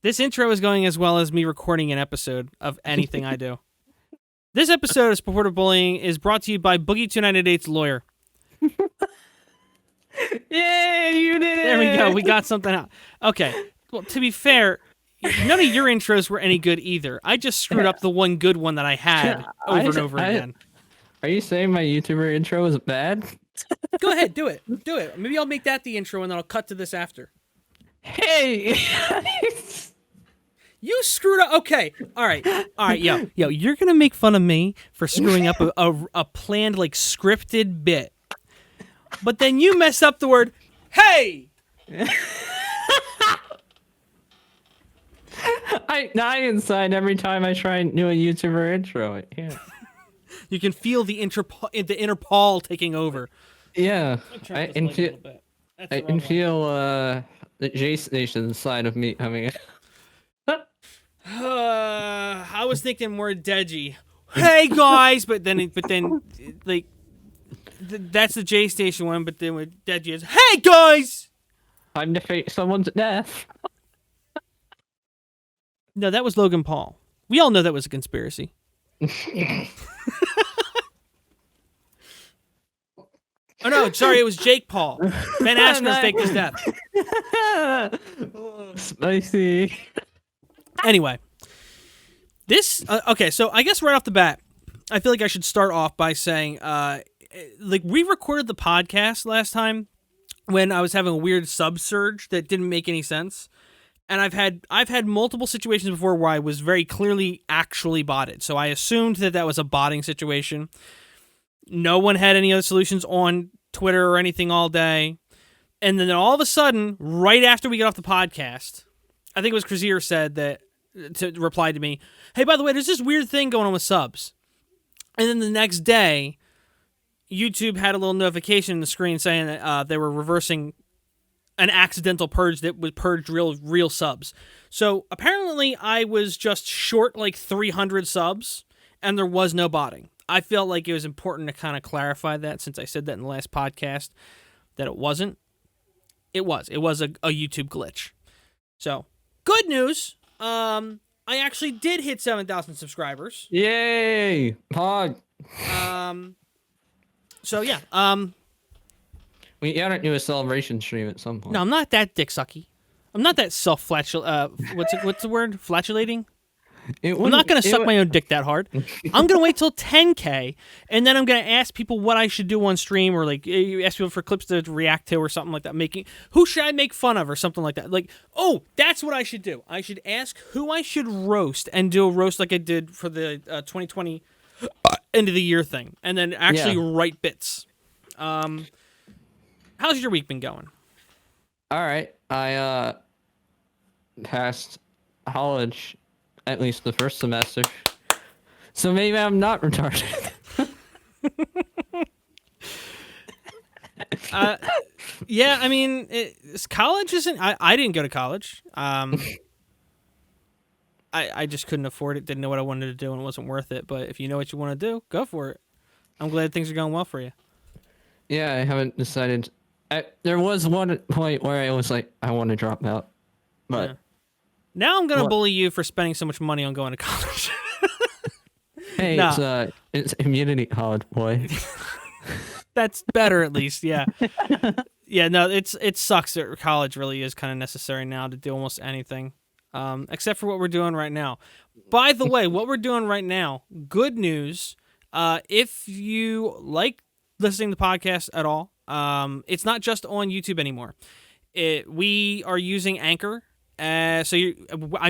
This intro is going as well as me recording an episode of anything I do. This episode of Supportive Bullying is brought to you by Boogie 298's lawyer. Yay, you did it! There we go. We got something out. Okay. Well, to be fair, none of your intros were any good either. I just screwed up the one good one that I had over and over again. Are you saying my YouTuber intro was bad? Go ahead, do it. Do it. Maybe I'll make that the intro and then I'll cut to this after. Hey! You screwed up. Okay. All right, yo, you're going to make fun of me for screwing up a planned, like, scripted bit. But then you messed up the word, hey! I die inside every time I try and do a YouTuber intro. I can't. You can feel the inner Paul taking over. Yeah. I can feel the J Station side of me coming in. I was thinking more Deji. Hey guys, but then like that's the J Station one. But then with Deji is, hey guys, I'm to fake someone to death. No, that was Logan Paul. We all know that was a conspiracy. Oh no, sorry, it was Jake Paul. Ben Askren faked his death. Spicy. Anyway, this okay. So I guess right off the bat, I feel like I should start off by saying, like we recorded the podcast last time when I was having a weird sub surge that didn't make any sense, and I've had multiple situations before where I was very clearly actually botted. So I assumed that was a botting situation. No one had any other solutions on Twitter or anything all day. And then all of a sudden, right after we get off the podcast, I think it was Krazier said that, to reply to me, hey, by the way, there's this weird thing going on with subs. And then the next day, YouTube had a little notification in the screen saying that they were reversing an accidental purge that would purge real subs. So apparently I was just short like 300 subs, and there was no botting. I felt like it was important to kind of clarify that since I said that in the last podcast, that it wasn't. It was a YouTube glitch. So, good news. I actually did hit 7,000 subscribers. Yay! Pod. So yeah. We gotta do a celebration stream at some point. No, I'm not that dick sucky. I'm not that what's the word? Flatulating? I'm not going to suck my own dick that hard. I'm going to wait till 10K, and then I'm going to ask people what I should do on stream, or like ask people for clips to react to or something like that. Who should I make fun of or something like that. Like, oh, that's what I should do. I should ask who I should roast and do a roast like I did for the 2020 end of the year thing, and then actually write bits. How's your week been going? All right. I passed college. At least the first semester. So maybe I'm not retarded. Yeah, I mean, college isn't... I didn't go to college. I just couldn't afford it, didn't know what I wanted to do, and it wasn't worth it. But if you know what you want to do, go for it. I'm glad things are going well for you. Yeah, I haven't decided. There was one point where I was like, I want to drop out. But... Yeah. Now I'm going to bully you for spending so much money on going to college. Hey, it's immunity college, boy. That's better at least, yeah. Yeah, no, it sucks that college really is kind of necessary now to do almost anything, except for what we're doing right now. By the way, what we're doing right now, good news, if you like listening to the podcast at all, it's not just on YouTube anymore. We are using Anchor. I'm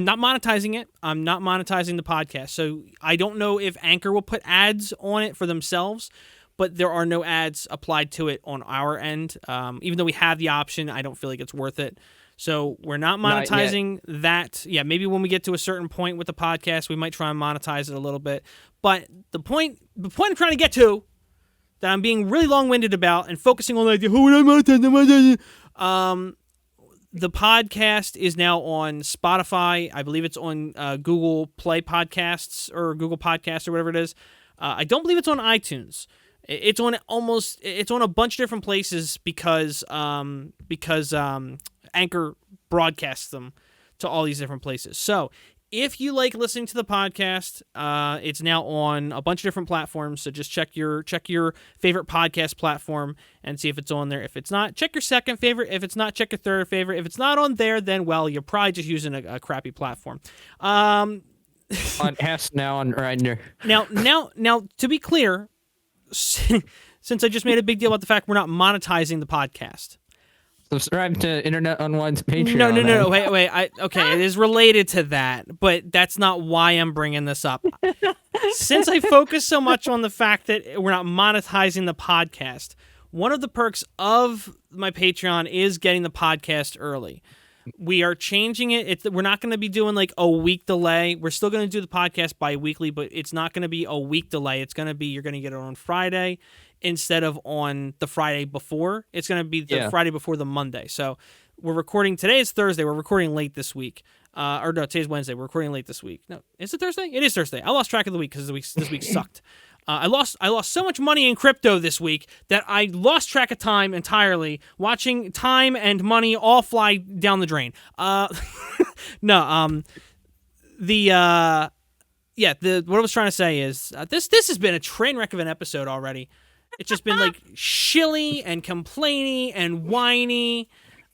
not monetizing it. I'm not monetizing the podcast. So I don't know if Anchor will put ads on it for themselves, but there are no ads applied to it on our end. Even though we have the option, I don't feel like it's worth it. So we're not monetizing that. Yeah, maybe when we get to a certain point with the podcast, we might try and monetize it a little bit. But the point I'm trying to get to, that I'm being really long-winded about and focusing on the idea, the podcast is now on Spotify. I believe it's on Google Play Podcasts or Google Podcasts or whatever it is. I don't believe it's on iTunes. It's on a bunch of different places because Anchor broadcasts them to all these different places. So if you like listening to the podcast, it's now on a bunch of different platforms. So just check your favorite podcast platform and see if it's on there. If it's not, check your second favorite. If it's not, check your third favorite. If it's not on there, then well, you're probably just using a crappy platform. On S now on Grindr. Now, to be clear, since I just made a big deal about the fact we're not monetizing the podcast. Subscribe to InternetUnwind's Patreon. No. Wait. Okay, it is related to that, but that's not why I'm bringing this up. Since I focus so much on the fact that we're not monetizing the podcast, one of the perks of my Patreon is getting the podcast early. We are changing it. We're not going to be doing like a week delay. We're still going to do the podcast bi-weekly, but it's not going to be a week delay. It's going to be you're going to get it on Friday instead of on the Friday before. It's going to be the Friday before the Monday. So we're recording. Today is Thursday. We're recording late this week. Or no, today's Wednesday. We're recording late this week. No, is it Thursday? It is Thursday. I lost track of the week because this week sucked. I lost so much money in crypto this week that I lost track of time entirely, watching time and money all fly down the drain. What I was trying to say is this has been a train wreck of an episode already. It's just been like shilly and complainy and whiny.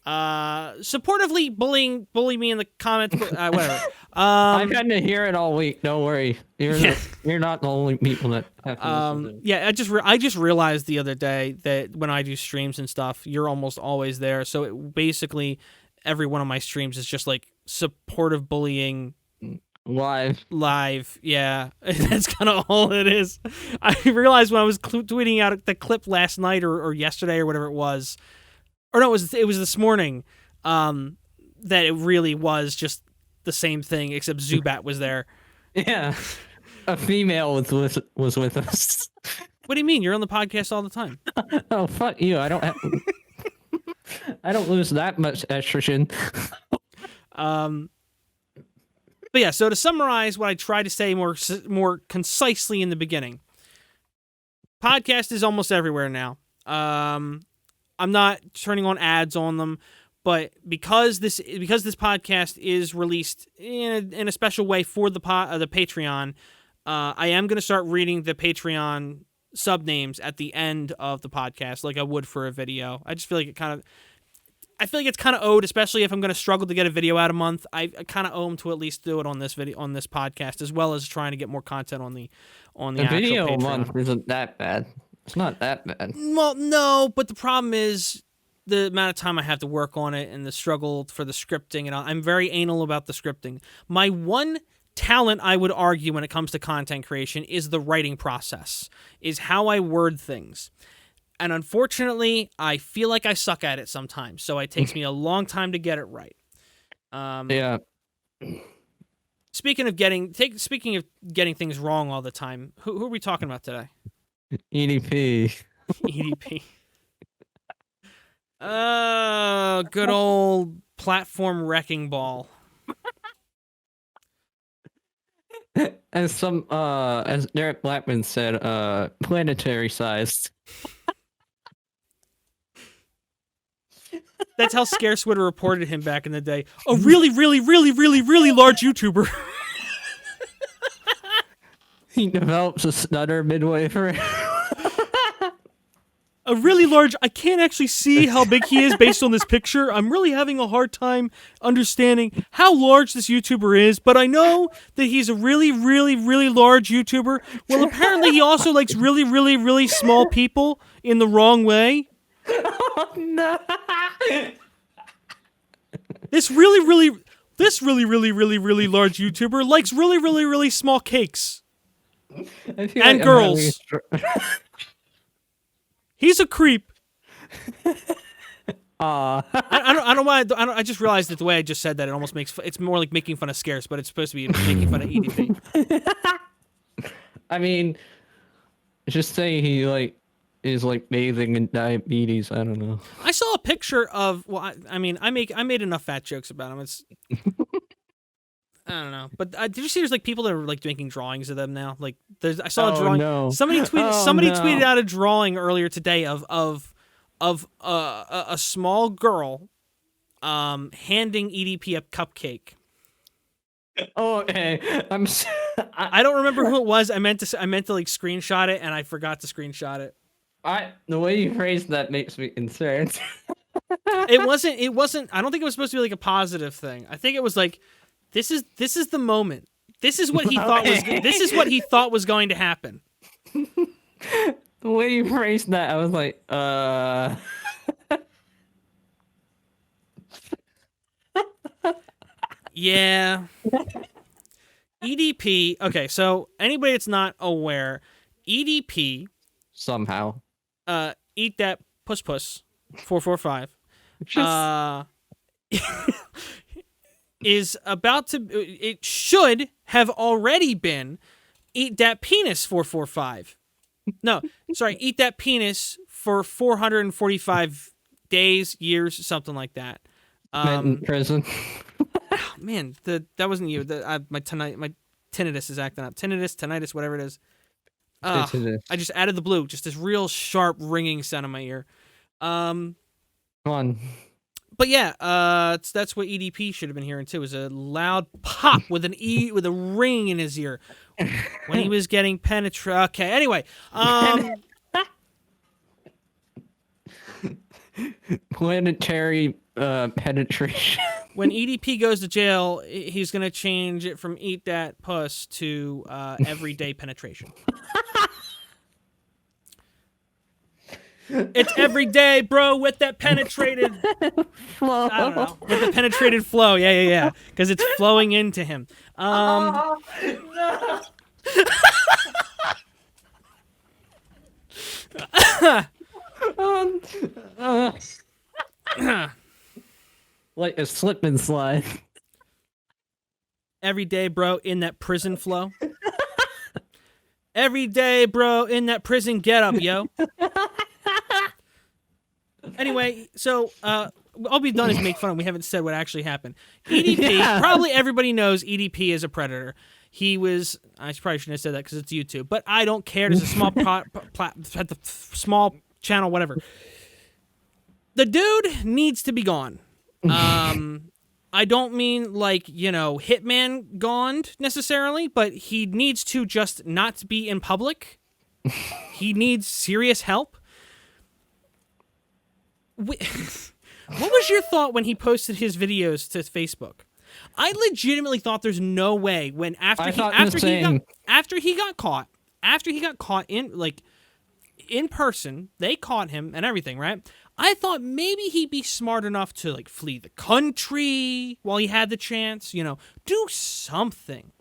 Supportively bully me in the comments, whatever. I've had to hear it all week. Don't worry, you're not the only people that have to listen to it. I just realized the other day that when I do streams and stuff, you're almost always there. So basically, every one of my streams is just like supportive bullying. Live, yeah. That's kind of all it is. I realized when I was tweeting out the clip last night or yesterday or whatever it was. Or no, it was this morning that it really was just the same thing, except Zubat was there. Yeah, a female was with us. What do you mean? You're on the podcast all the time. Oh, fuck you! I don't lose that much estrogen. But yeah, so to summarize what I tried to say more concisely in the beginning, podcast is almost everywhere now. I'm not turning on ads on them, but because this podcast is released in a special way for the Patreon, I am going to start reading the Patreon sub names at the end of the podcast, like I would for a video. I just feel like it's kind of owed, especially if I'm going to struggle to get a video out a month. I kind of owe them to at least do it on this podcast, as well as trying to get more content on the actual video Patreon. A month isn't that bad. It's not that bad. Well, no, but the problem is the amount of time I have to work on it and the struggle for the scripting. And I'm very anal about the scripting. My one talent, I would argue, when it comes to content creation is the writing process, is how I word things. And unfortunately, I feel like I suck at it sometimes. So it takes me a long time to get it right. Yeah. Speaking of getting things wrong all the time, who are we talking about today? EDP. EDP. Oh, good old platform wrecking ball. As Derek Blackman said, planetary sized. That's how Scarce would have reported him back in the day. A really, really, really, really, really large YouTuber. He develops a stutter midway through. A really large... I can't actually see how big he is based on this picture. I'm really having a hard time understanding how large this YouTuber is, but I know that he's a really, really, really large YouTuber. Well, apparently he also likes really, really, really small people in the wrong way. Oh, no. This really, really, really, really large YouTuber likes really, really, really small cakes. And girls. He's a creep. I don't know why. I just realized that the way I just said that, it almost it's more like making fun of Scarce, but it's supposed to be making fun of EDP. I mean, just say he is bathing in diabetes. I don't know. I saw a picture of. Well, I made enough fat jokes about him. It's. I don't know, but did you see? There's people that are making drawings of them now. I saw a drawing. No. Somebody tweeted out a drawing earlier today of a small girl, handing EDP a cupcake. Oh, okay. I don't remember who it was. I meant to like screenshot it, and I forgot to screenshot it. The way you phrased that makes me concerned. It wasn't. I don't think it was supposed to be like a positive thing. I think it was like, this is the moment. This is what he thought was. This is what he thought was going to happen. The way you phrased that, I was like, Yeah. EDP. Okay, so anybody that's not aware, EDP. Somehow. Eat that puss 445. Is about to. It should have already been eat that penis 445. No, sorry, eat that penis for 445 days, years, something like that. In prison. Man, that wasn't you. My tinnitus is acting up. Tinnitus, whatever it is. I just added the blue, just this real sharp ringing sound in my ear. Come on. But yeah, that's what EDP should have been hearing too. Is a loud pop with with a ring in his ear when he was getting penetrated. Okay, anyway, planetary penetration. When EDP goes to jail, he's gonna change it from eat that puss to everyday penetration. It's every day, bro, with that penetrated flow. I don't know. With the penetrated flow. Yeah. Because it's flowing into him. No. Like a slip and slide. Every day, bro, in that prison flow. Every day, bro, in that prison get up, yo. Anyway, so all we've done is make fun of. We haven't said what actually happened. EDP, probably everybody knows EDP is a predator. He was. I probably shouldn't have said that because it's YouTube, but I don't care. There's a small small channel, whatever. The dude needs to be gone. I don't mean like, Hitman gone necessarily, but he needs to just not be in public. He needs serious help. What was your thought when he posted his videos to Facebook? I legitimately thought there's no way when after he got caught in person, they caught him and everything, right? I thought maybe he'd be smart enough to flee the country while he had the chance, do something.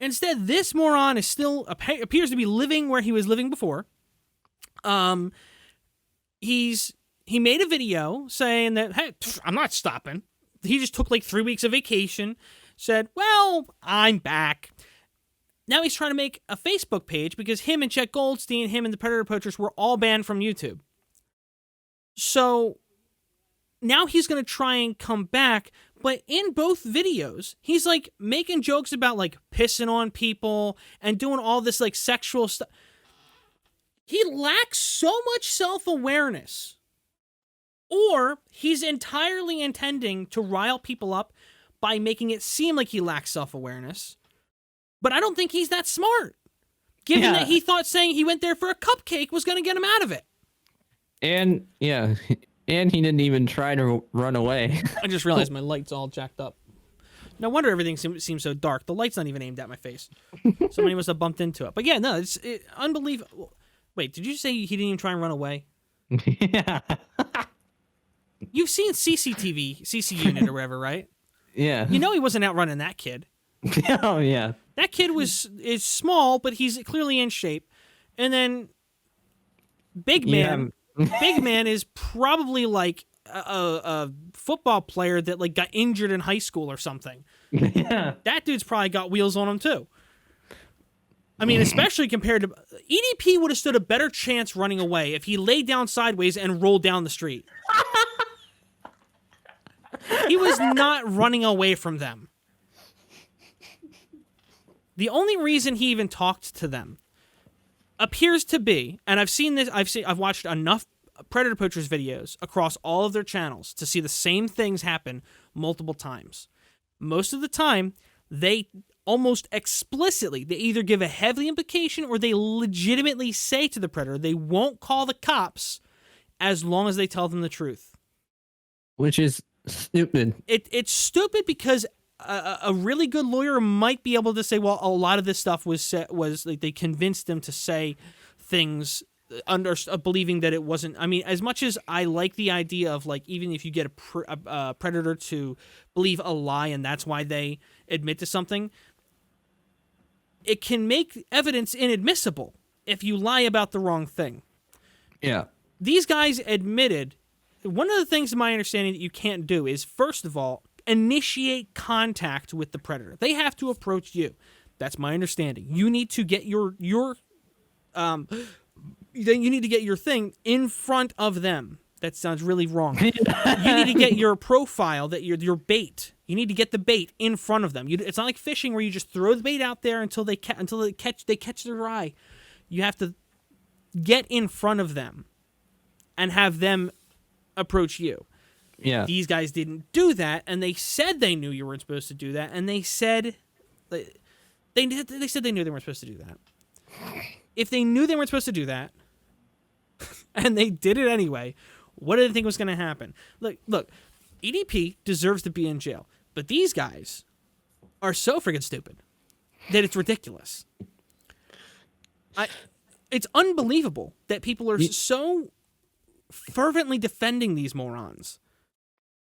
Instead, this moron is still appears to be living where he was living before. He made a video saying that, hey, I'm not stopping. He just took 3 weeks of vacation, said, well, I'm back. Now he's trying to make a Facebook page because him and Chet Goldstein, him and the Predator Poachers were all banned from YouTube. So now he's going to try and come back, but in both videos, he's making jokes about pissing on people and doing all this sexual stuff. He lacks so much self-awareness. Or he's entirely intending to rile people up by making it seem like he lacks self-awareness. But I don't think he's that smart, given that he thought saying he went there for a cupcake was going to get him out of it. And he didn't even try to run away. I just realized my light's all jacked up. No wonder everything seems so dark. The light's not even aimed at my face. Somebody must have bumped into it. But yeah, no, it's unbelievable. Wait, did you say he didn't even try and run away? Yeah. You've seen CC Unit or whatever, right? Yeah. You know he wasn't outrunning that kid. Oh, yeah. That kid is small, but he's clearly in shape. And then Big Man is probably a football player that got injured in high school or something. Yeah. That dude's probably got wheels on him too. I mean, especially compared to EDP would have stood a better chance running away if he laid down sideways and rolled down the street. He was not running away from them. The only reason he even talked to them appears to be, and I've seen this. I've watched enough Predator Poachers videos across all of their channels to see the same things happen multiple times. Most of the time, they almost explicitly, they either give a heavy implication or they legitimately say to the predator they won't call the cops as long as they tell them the truth. Which is stupid. It's stupid because a really good lawyer might be able to say, well, a lot of this stuff was like they convinced them to say things believing that it wasn't. I mean, as much as I like the idea of like, even if you get a predator to believe a lie and that's why they admit to something, it can make evidence inadmissible if you lie about the wrong thing. Yeah. These guys admitted, one of the things in my understanding that you can't do is, first of all, initiate contact with the predator. They have to approach you. That's my understanding. You need to get your thing in front of them. That sounds really wrong. You need to get your profile, that your bait. You need to get the bait in front of them. It's not like fishing where you just throw the bait out there until they catch their eye. You have to get in front of them and have them approach you. Yeah. These guys didn't do that, and they said they knew you weren't supposed to do that, and they said they said they knew they weren't supposed to do that. If they knew they weren't supposed to do that, and they did it anyway, what did they think was going to happen? Look, EDP deserves to be in jail, but these guys are so freaking stupid that it's ridiculous. It's unbelievable that people are so fervently defending these morons.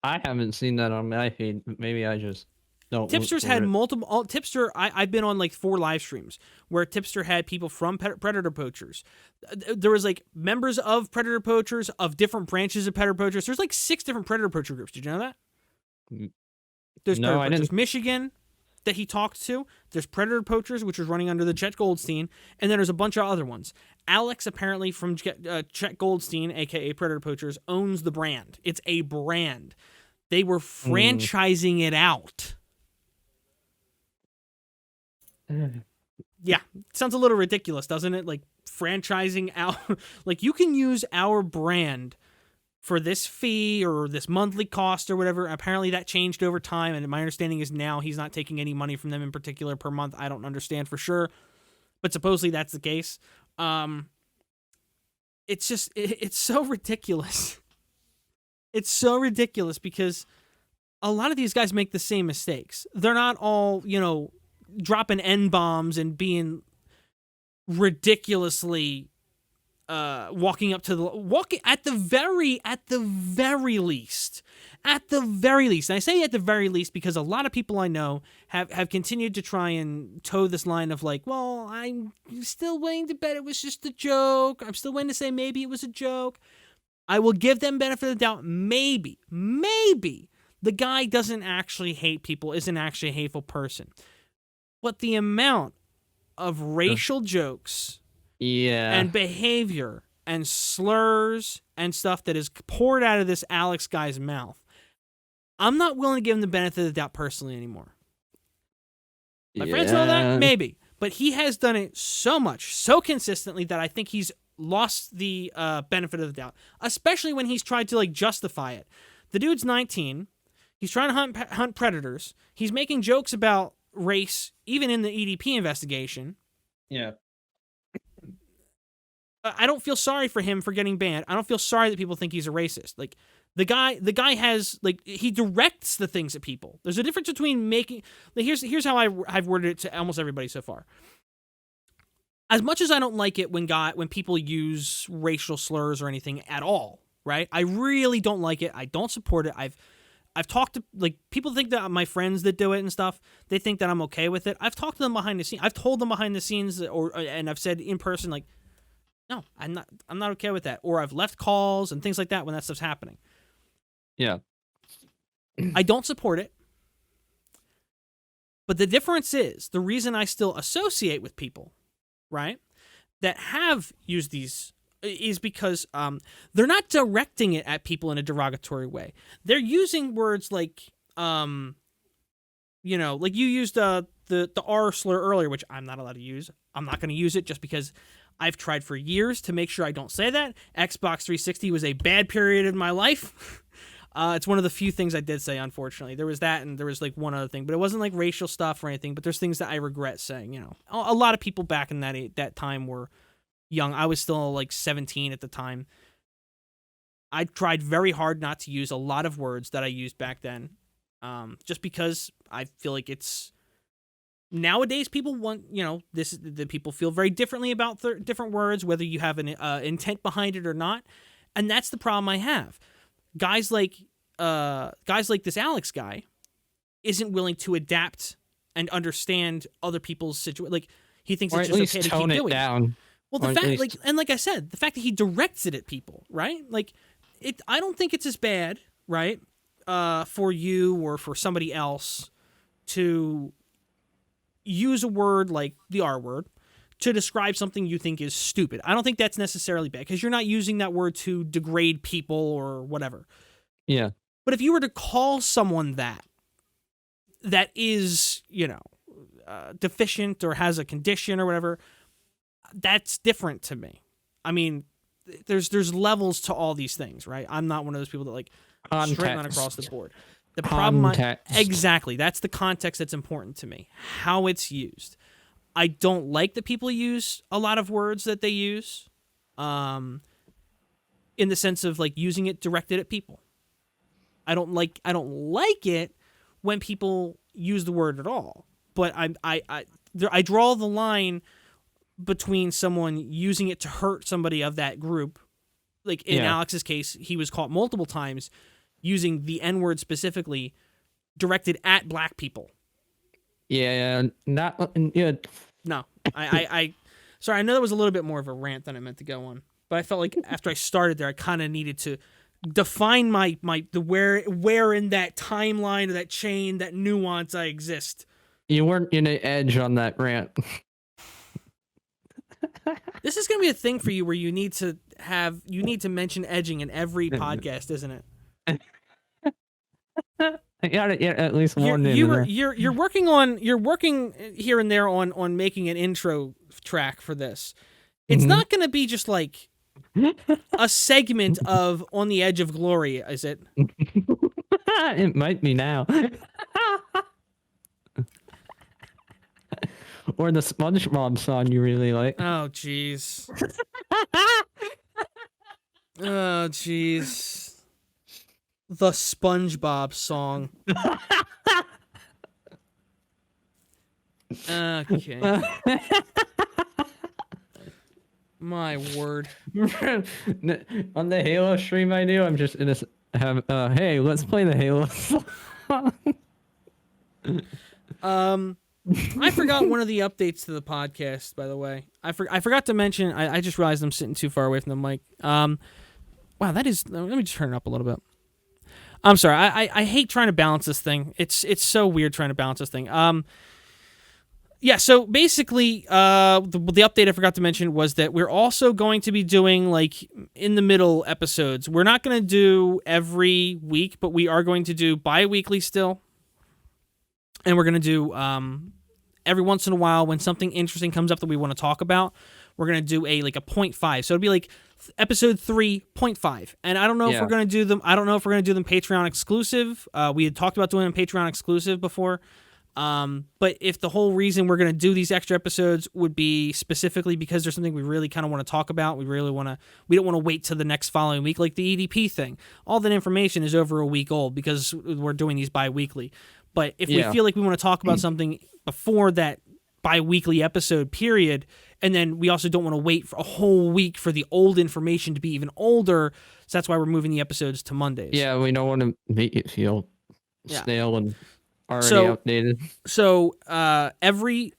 I haven't seen that on my feed. Maybe I just don't. Tipster's had multiple. Tipster, I've been on like 4 live streams where Tipster had people from Predator Poachers. There was like members of Predator Poachers of different branches of Predator Poachers. There's like 6 different Predator Poacher groups. Did you know that? There's no, Predator I didn't. Poachers Michigan that he talked to. There's Predator Poachers, which was running under the Chet Goldstein, and then there's a bunch of other ones. Alex, apparently from Chet Goldstein, aka Predator Poachers, owns the brand. It's a brand. They were franchising it out. Yeah, sounds a little ridiculous, doesn't it? Like franchising out, like you can use our brand for this fee or this monthly cost or whatever. Apparently that changed over time, and my understanding is now he's not taking any money from them in particular per month. I don't understand for sure, but supposedly that's the case. It's just, it's so ridiculous. It's so ridiculous because a lot of these guys make the same mistakes. They're not all, dropping N-bombs and being ridiculously walking up to at the very least, and I say at the very least because a lot of people I know have continued to try and toe this line of like, well, I'm still willing to bet it was just a joke. I'm still willing to say maybe it was a joke. I will give them benefit of the doubt. Maybe the guy doesn't actually hate people, isn't actually a hateful person. But the amount of racial jokes and behavior and slurs and stuff that is poured out of this Alex guy's mouth, I'm not willing to give him the benefit of the doubt personally anymore. My friends know that? Maybe. But he has done it so much, so consistently that I think he's lost the benefit of the doubt, especially when he's tried to like justify it. The dude's 19. He's trying to hunt predators. He's making jokes about race, even in the EDP investigation. Yeah. I don't feel sorry for him for getting banned. I don't feel sorry that people think he's a racist. Like the guy has like he directs the things at people. There's a difference between making. Like, here's how I've worded it to almost everybody so far. As much as I don't like it when people use racial slurs or anything at all, right? I really don't like it. I don't support it. I've talked to, like, people think that my friends that do it and stuff, they think that I'm okay with it. I've talked to them behind the scenes. I've told them behind the scenes, and I've said in person, like, no, I'm not okay with that. Or I've left calls and things like that when that stuff's happening. Yeah. I don't support it. But the difference is, the reason I still associate with people, right, that have used these is because they're not directing it at people in a derogatory way. They're using words like, like you used the R slur earlier, which I'm not allowed to use. I'm not going to use it just because I've tried for years to make sure I don't say that. Xbox 360 was a bad period in my life. It's one of the few things I did say, unfortunately. There was that, and there was like one other thing, but it wasn't like racial stuff or anything. But there's things that I regret saying. You know, a lot of people back in that time were young. I was still like 17 at the time. I tried very hard not to use a lot of words that I used back then, just because I feel like it's. Nowadays, people want, you know, the people feel very differently about different words, whether you have an intent behind it or not, and that's the problem I have. Guys like this Alex guy isn't willing to adapt and understand other people's situation. Like he thinks it's just okay to keep doing down. Well, the fact, like I said, the fact that he directs it at people, right? Like I don't think it's as bad, right, for you or for somebody else to use a word like the R word to describe something you think is stupid. I don't think that's necessarily bad because you're not using that word to degrade people or whatever. Yeah. But if you were to call someone that is, you know, deficient or has a condition or whatever, that's different to me. I mean, there's levels to all these things, right? I'm not one of those people that like straight on across the board. The problem, exactly, that's the context that's important to me, how it's used. I don't like that people use a lot of words that they use, in the sense of like using it directed at people. I don't like it when people use the word at all. But I draw the line between someone using it to hurt somebody of that group. Like in Alex's case, he was caught multiple times using the N-word specifically directed at black people. Yeah, not yeah. No, I sorry, I know that was a little bit more of a rant than I meant to go on, but I felt like after I started there, I kind of needed to define my where in that timeline or that chain, that nuance I exist. You weren't in an edge on that rant. This is gonna be a thing for you where you need to mention edging in every podcast, isn't it? Yeah, at least one. You're working here and there on making an intro track for this. It's not going to be just like a segment of On the Edge of Glory, is it? It might be now. Or the SpongeBob song you really like. Oh, jeez. Oh, jeez. The SpongeBob song. Okay. My word. On the Halo stream I do, I'm just in this hey, let's play the Halo song. I forgot one of the updates to the podcast, by the way. I forgot to mention, I just realized I'm sitting too far away from the mic. Wow, that is, let me just turn it up a little bit. I'm sorry, I hate trying to balance this thing. It's so weird trying to balance this thing. Yeah, so basically, the update I forgot to mention was that we're also going to be doing, like, in the middle episodes. We're not going to do every week, but we are going to do bi-weekly still. And we're going to do every once in a while when something interesting comes up that we want to talk about, we're going to do a 0.5. So it'll be like episode 3.5. And I don't know if we're going to do them. I don't know if we're going to do them Patreon exclusive. We had talked about doing them Patreon exclusive before. But if the whole reason we're going to do these extra episodes would be specifically because there's something we really kind of want to talk about, we don't want to wait till the next following week, like the EDP thing. All that information is over a week old because we're doing these bi-weekly. But if we feel like we want to talk about something before that bi-weekly episode period, and then we also don't want to wait for a whole week for the old information to be even older, so that's why we're moving the episodes to Mondays. Yeah, we don't want to make it feel stale and already outdated. So every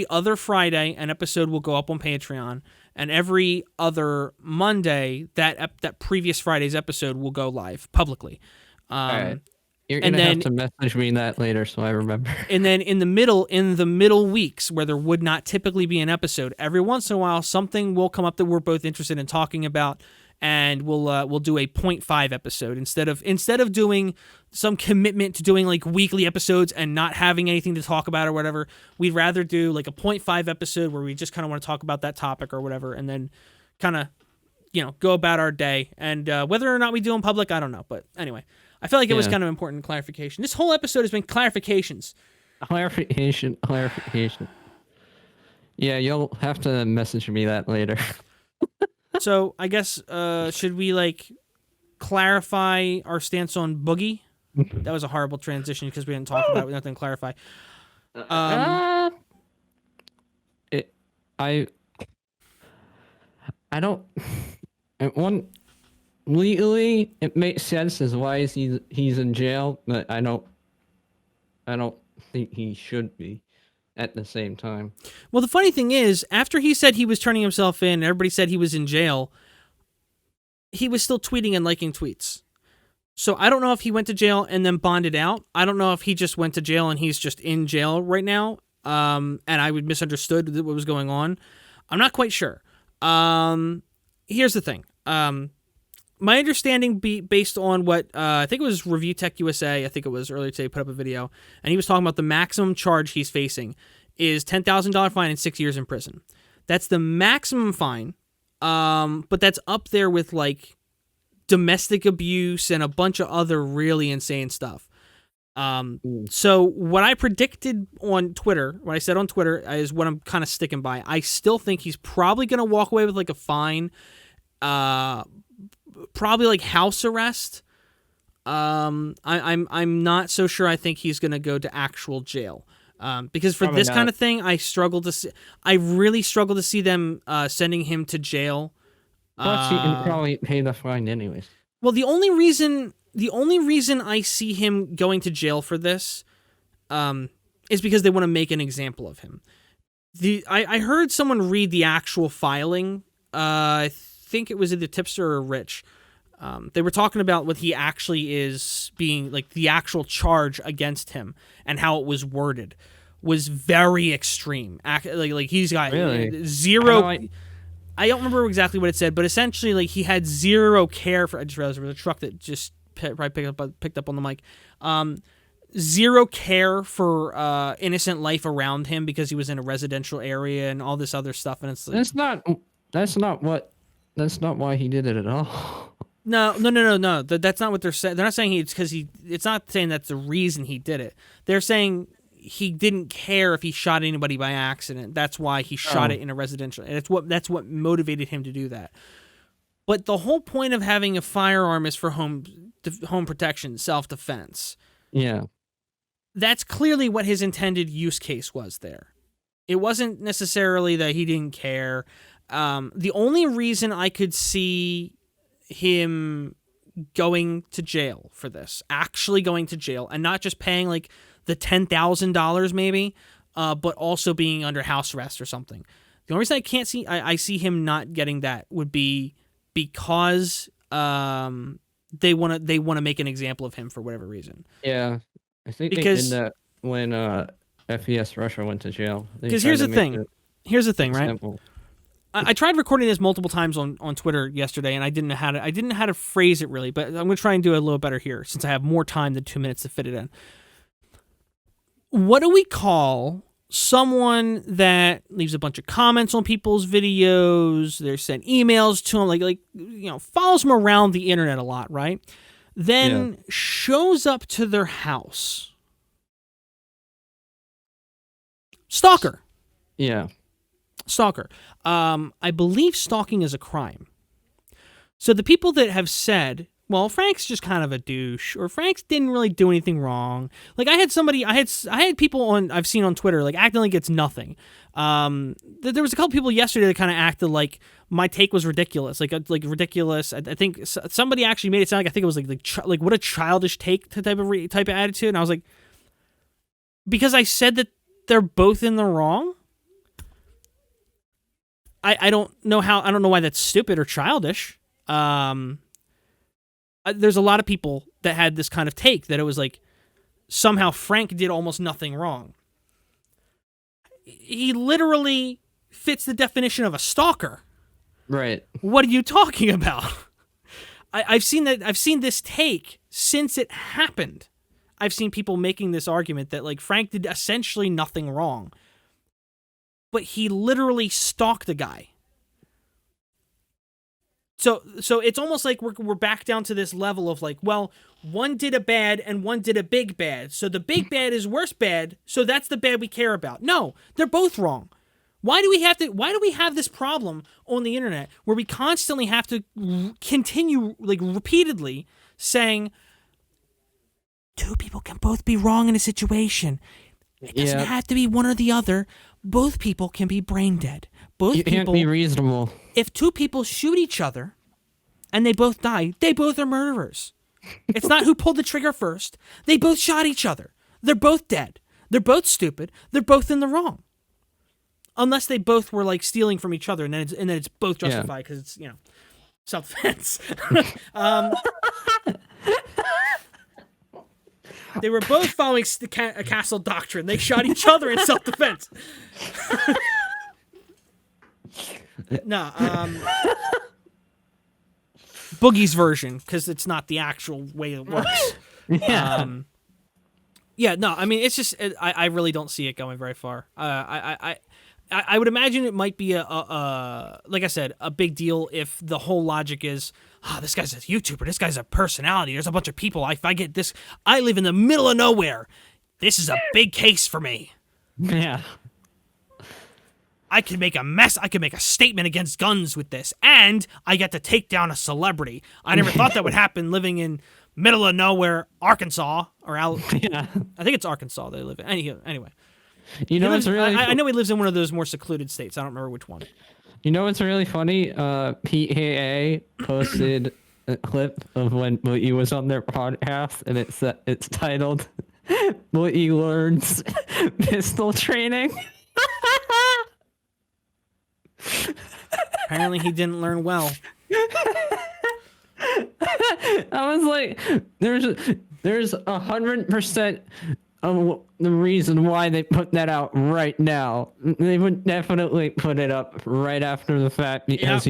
other Friday, an episode will go up on Patreon, and every other Monday, that previous Friday's episode will go live publicly. All right. You're gonna have to message me that later so I remember. And then in the middle weeks where there would not typically be an episode, every once in a while something will come up that we're both interested in talking about, and we'll do a 0.5 episode instead of doing some commitment to doing like weekly episodes and not having anything to talk about or whatever. We'd rather do like a 0.5 episode where we just kind of want to talk about that topic or whatever, and then kind of go about our day. And whether or not we do in public, I don't know. But anyway, I feel like it was kind of important clarification. This whole episode has been clarifications. Clarification. Yeah, you'll have to message me that later. So I guess should we like clarify our stance on Boogie? That was a horrible transition because we didn't talk about it. We have to clarify. I don't. Legally, it makes sense as why he's in jail, but I don't think he should be at the same time. Well, the funny thing is, after he said he was turning himself in, everybody said he was in jail, he was still tweeting and liking tweets. So I don't know if he went to jail and then bonded out. I don't know if he just went to jail and he's just in jail right now, and I would misunderstood what was going on. I'm not quite sure. Here's the thing. My understanding based on what I think it was Review Tech USA, I think it was earlier today, put up a video, and he was talking about the maximum charge he's facing is $10,000 fine and 6 years in prison. That's the maximum fine, but that's up there with like domestic abuse and a bunch of other really insane stuff. So what I predicted on Twitter, what I said on Twitter is what I'm kind of sticking by. I still think he's probably going to walk away with like a fine, probably like house arrest. I'm not so sure. I think he's going to go to actual jail. Because for probably this kind of thing, I really struggle to see them sending him to jail. Plus, he can probably pay the fine anyways. Well, the only reason I see him going to jail for this is because they want to make an example of him. I heard someone read the actual filing. I think it was either Tipster or Rich. They were talking about what he actually is being, like the actual charge against him and how it was worded was very extreme. Like he's got zero... I don't remember exactly what it said, but essentially, like he had zero care for. I just realized there was a truck that just probably picked up on the mic. Zero care for innocent life around him because he was in a residential area and all this other stuff. And it's like, that's not why he did it at all. No. That's not what they're saying. They're not saying it's not saying that's the reason he did it. They're saying he didn't care if he shot anybody by accident. That's why he shot it in a residential. And that's what motivated him to do that. But the whole point of having a firearm is for home protection, self-defense. Yeah. That's clearly what his intended use case was there. It wasn't necessarily that he didn't care. The only reason I could see him going to jail for this, actually going to jail, and not just paying like the $10,000 maybe, but also being under house arrest or something. The only reason I see him not getting that would be because they want to make an example of him for whatever reason. Yeah, I think because they did that when FES Russia went to jail. Because here's the thing, right? I tried recording this multiple times on Twitter yesterday, and I didn't know how to phrase it really, but I'm going to try and do it a little better here since I have more time than 2 minutes to fit it in. What do we call someone that leaves a bunch of comments on people's videos? They send emails to them, like follows them around the internet a lot, right? Then shows up to their house. Stalker. Yeah. Stalker. I believe stalking is a crime. So the people that have said, well, Frank's just kind of a douche, or Frank's didn't really do anything wrong. Like I had people I've seen on Twitter like acting like it's nothing. There was a couple people yesterday that kind of acted like my take was ridiculous, like ridiculous. I think somebody actually made it sound like I think it was like what a childish take type of attitude, and I was like, because I said that they're both in the wrong. I don't know why that's stupid or childish. There's a lot of people that had this kind of take that it was like somehow Frank did almost nothing wrong. He literally fits the definition of a stalker. Right. What are you talking about? I've seen this take since it happened. I've seen people making this argument that like Frank did essentially nothing wrong, but he literally stalked a guy. So it's almost like we're back down to this level of like, well, one did a bad and one did a big bad. So the big bad is worse bad. So that's the bad we care about. No, they're both wrong. Why do we have this problem on the internet where we constantly have to continue like repeatedly saying two people can both be wrong in a situation. It doesn't have to be one or the other. Both people can be brain dead. You can't be reasonable. If two people shoot each other and they both die, they both are murderers. It's not who pulled the trigger first. They both shot each other. They're both dead. They're both stupid. They're both in the wrong. Unless they both were like stealing from each other, and then it's both justified because it's self-defense. They were both following a castle doctrine. They shot each other in self-defense. No, Boogie's version, because it's not the actual way it works. No, I mean, it's just, I really don't see it going very far. I would imagine it might be like I said, a big deal if the whole logic is, this guy's a YouTuber, this guy's a personality, there's a bunch of people, if I get this, I live in the middle of nowhere, this is a big case for me. Yeah. I can make a mess, I can make a statement against guns with this, and I get to take down a celebrity. I never thought that would happen living in middle of nowhere, Arkansas, or I think it's Arkansas they live in. Anyway. You know, I know he lives in one of those more secluded states. I don't remember which one. You know what's really funny? PAA posted a clip of when he was on their podcast, and it's titled "He Learns Pistol Training." Apparently, he didn't learn well. I was like, there's 100% of the reason why they put that out right now. They would definitely put it up right after the fact because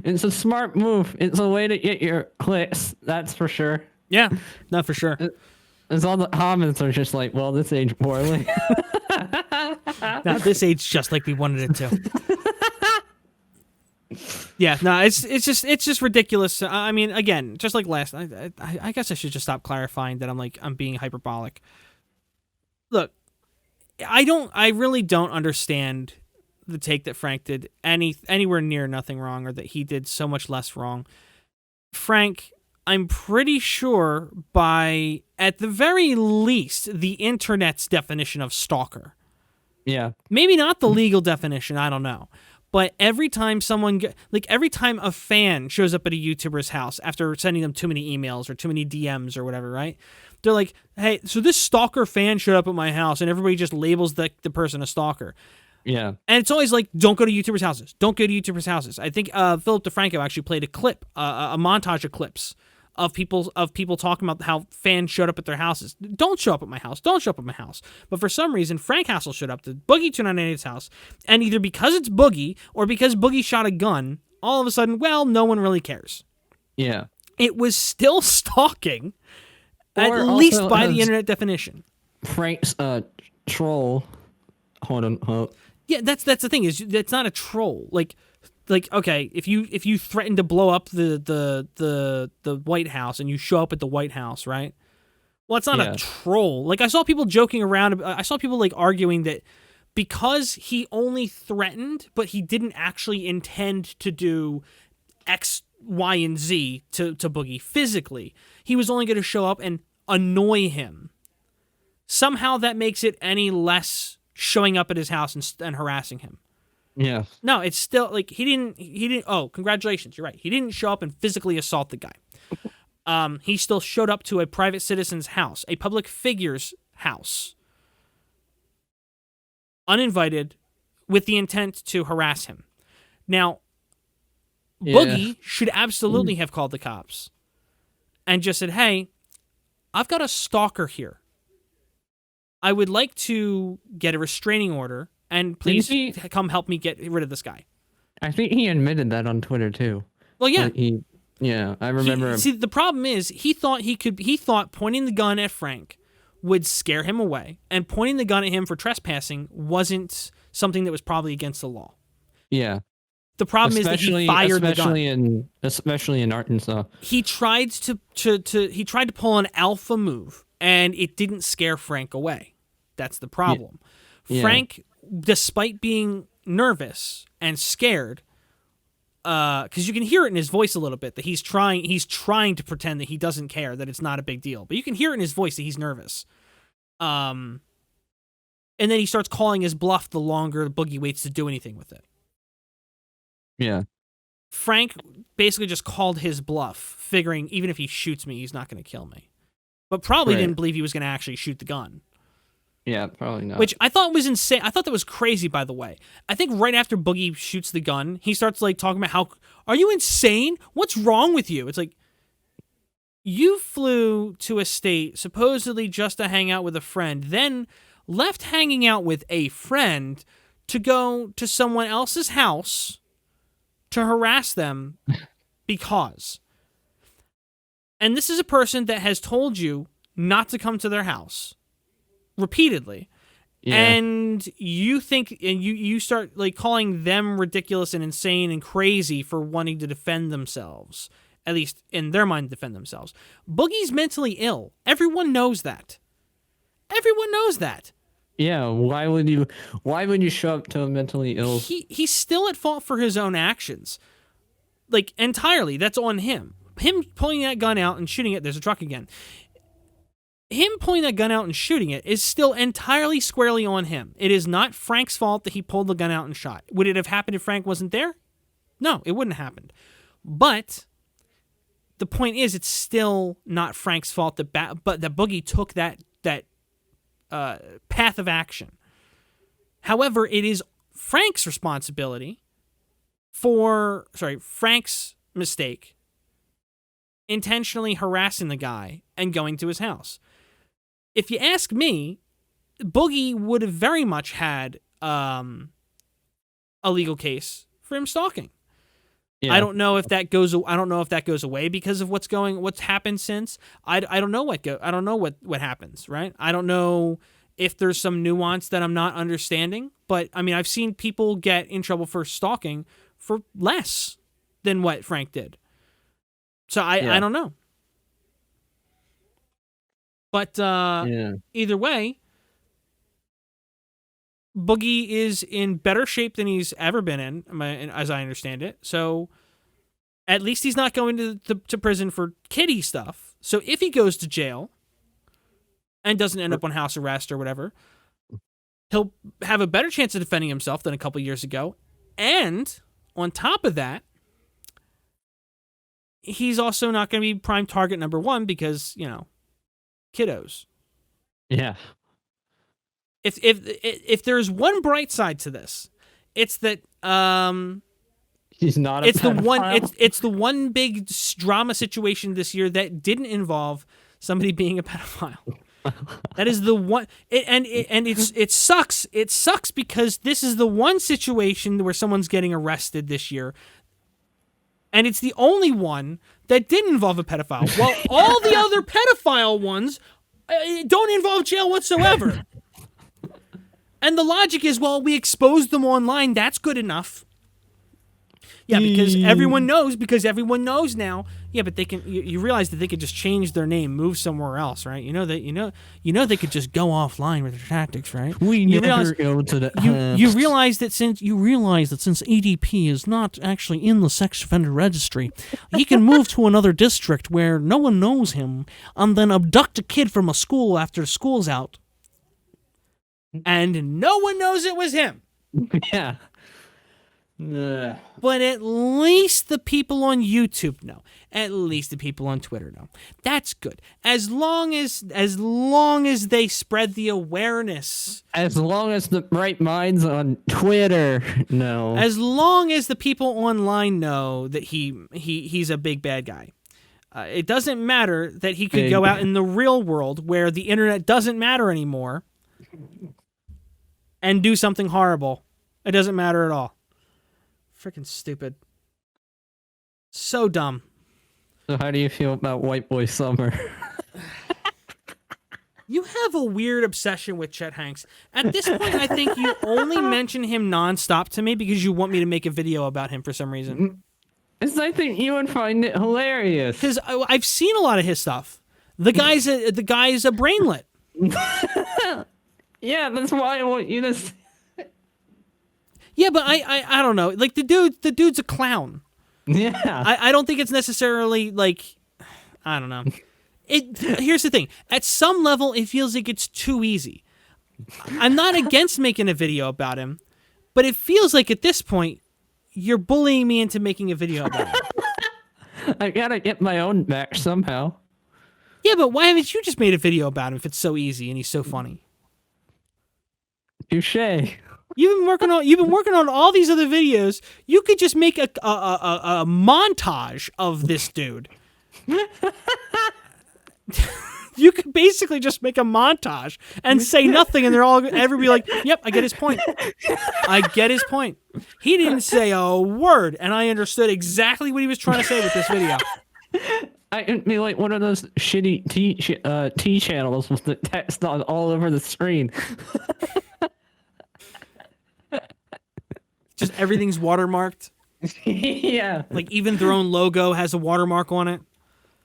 it's a smart move. It's a way to get your clicks. That's for sure. Yeah, not for sure. As all the comments are just like, well, this aged poorly. Now this aged just like we wanted it to. Yeah, no, it's just ridiculous. I mean, again, just like last, I guess I should just stop clarifying that I'm being hyperbolic. Look, I really don't understand the take that Frank did anywhere near nothing wrong, or that he did so much less wrong. Frank, I'm pretty sure by, at the very least, the internet's definition of stalker. Yeah. Maybe not the legal definition, I don't know. But every time every time a fan shows up at a YouTuber's house after sending them too many emails or too many DMs or whatever, right? They're like, hey, so this stalker fan showed up at my house, and everybody just labels the person a stalker. Yeah. And it's always like, don't go to YouTubers' houses. Don't go to YouTubers' houses. I think Philip DeFranco actually played a clip, a montage of clips of people talking about how fans showed up at their houses. Don't show up at my house. Don't show up at my house. But for some reason, Frank Hassel showed up to Boogie298's house, and either because it's Boogie or because Boogie shot a gun, all of a sudden, well, no one really cares. Yeah. It was still stalking, at least by the internet definition. Frank's troll. Hold on. Yeah, that's the thing, is it's not a troll. Like okay, if you threaten to blow up the White House and you show up at the White House, right? Well, it's not a troll. Like, I saw people joking around. I saw people like arguing that because he only threatened, but he didn't actually intend to do X, Y, and Z to Boogie physically. He was only going to show up and annoy him. Somehow that makes it any less showing up at his house and harassing him. Yeah. No, it's still like he didn't. Oh, congratulations, you're right. He didn't show up and physically assault the guy. He still showed up to a private citizen's house, a public figure's house, uninvited, with the intent to harass him. Now, Boogie should absolutely have called the cops and just said, "Hey, I've got a stalker here. I would like to get a restraining order and please come help me get rid of this guy. I think he admitted that on Twitter too. Well, yeah. I remember. See, the problem is he thought pointing the gun at Frank would scare him away, and pointing the gun at him for trespassing wasn't something that was probably against the law. Yeah. The problem is that he fired the gun. Especially in Arkansas. He tried to pull an alpha move, and it didn't scare Frank away. That's the problem. Yeah. Frank, despite being nervous and scared, because you can hear it in his voice a little bit that he's trying to pretend that he doesn't care, that it's not a big deal, but you can hear it in his voice that he's nervous. And then he starts calling his bluff the longer Boogie waits to do anything with it. Yeah. Frank basically just called his bluff, figuring even if he shoots me, he's not going to kill me. But probably didn't believe he was going to actually shoot the gun. Yeah, probably not. Which I thought was insane. I thought that was crazy, by the way. I think right after Boogie shoots the gun, he starts like talking about how, are you insane? What's wrong with you? It's like, you flew to a state supposedly just to hang out with a friend, then left hanging out with a friend to go to someone else's house to harass them because. And this is a person that has told you not to come to their house repeatedly. Yeah. And you think, and you start like calling them ridiculous and insane and crazy for wanting to defend themselves, at least in their mind, defend themselves. Boogie's mentally ill. Everyone knows that. Everyone knows that. Yeah, why would you show up to a mentally ill? He's still at fault for his own actions. Like, entirely. That's on him. Him pulling that gun out and shooting it. There's a truck again. Him pulling that gun out and shooting it is still entirely squarely on him. It is not Frank's fault that he pulled the gun out and shot. Would it have happened if Frank wasn't there? No, it wouldn't have happened. But the point is, it's still not Frank's fault but that Boogie took that path of action. However, it is Frank's responsibility Frank's mistake intentionally harassing the guy and going to his house. If you ask me, Boogie would have very much had a legal case for him stalking. Yeah. I don't know if that goes away because of what's happened since. I don't know what happens, right? I don't know if there's some nuance that I'm not understanding, but I mean, I've seen people get in trouble for stalking for less than what Frank did. So I don't know. But either way, Boogie is in better shape than he's ever been in, as I understand it. So at least he's not going to prison for kiddie stuff. So if he goes to jail and doesn't end up on house arrest or whatever, he'll have a better chance of defending himself than a couple years ago. And on top of that, he's also not going to be prime target number one because, kiddos. Yeah. If there's one bright side to this, it's that he's not a pedophile. It's the one big drama situation this year that didn't involve somebody being a pedophile. That is the one, it sucks. It sucks because this is the one situation where someone's getting arrested this year, and it's the only one that didn't involve a pedophile. While all the other pedophile ones don't involve jail whatsoever. And the logic is, well, we exposed them online. That's good enough. Yeah, because everyone knows now. Yeah, but they can. You realize that they could just change their name, move somewhere else, right? You know they could just go offline with their tactics, right? We never go to the. You realize that since EDP is not actually in the sex offender registry, he can move to another district where no one knows him, and then abduct a kid from a school after school's out, and no one knows it was him. Yeah. But at least the people on YouTube know. At least the people on Twitter know. That's good. As long as they spread the awareness. As long as the right minds on Twitter know. As long as the people online know that he's a big bad guy. It doesn't matter that he could go out in the real world where the internet doesn't matter anymore. and do something horrible. It doesn't matter at all. Freaking stupid. So dumb. So how do you feel about White Boy Summer? You have a weird obsession with Chet Hanks. At this point, I think you only mention him nonstop to me because you want me to make a video about him for some reason. It's I think you would find it hilarious. Because I've seen a lot of his stuff. The guy's a brainlet. Yeah, that's why I want you to. Yeah, but I don't know. Like the dude's a clown. Yeah. I don't think it's necessarily like, I don't know. Here's the thing. At some level, it feels like it's too easy. I'm not against making a video about him, but it feels like at this point, you're bullying me into making a video about him. I gotta get my own back somehow. Yeah, but why haven't you just made a video about him if it's so easy and he's so funny? Touche. You've been working on all these other videos. You could just make a montage of this dude. You could basically just make a montage and say nothing, and everybody like, "Yep, I get his point. I get his point." He didn't say a word, and I understood exactly what he was trying to say with this video. I'd be like one of those shitty T channels with the text on all over the screen. Just everything's watermarked. Yeah. Like even their own logo has a watermark on it.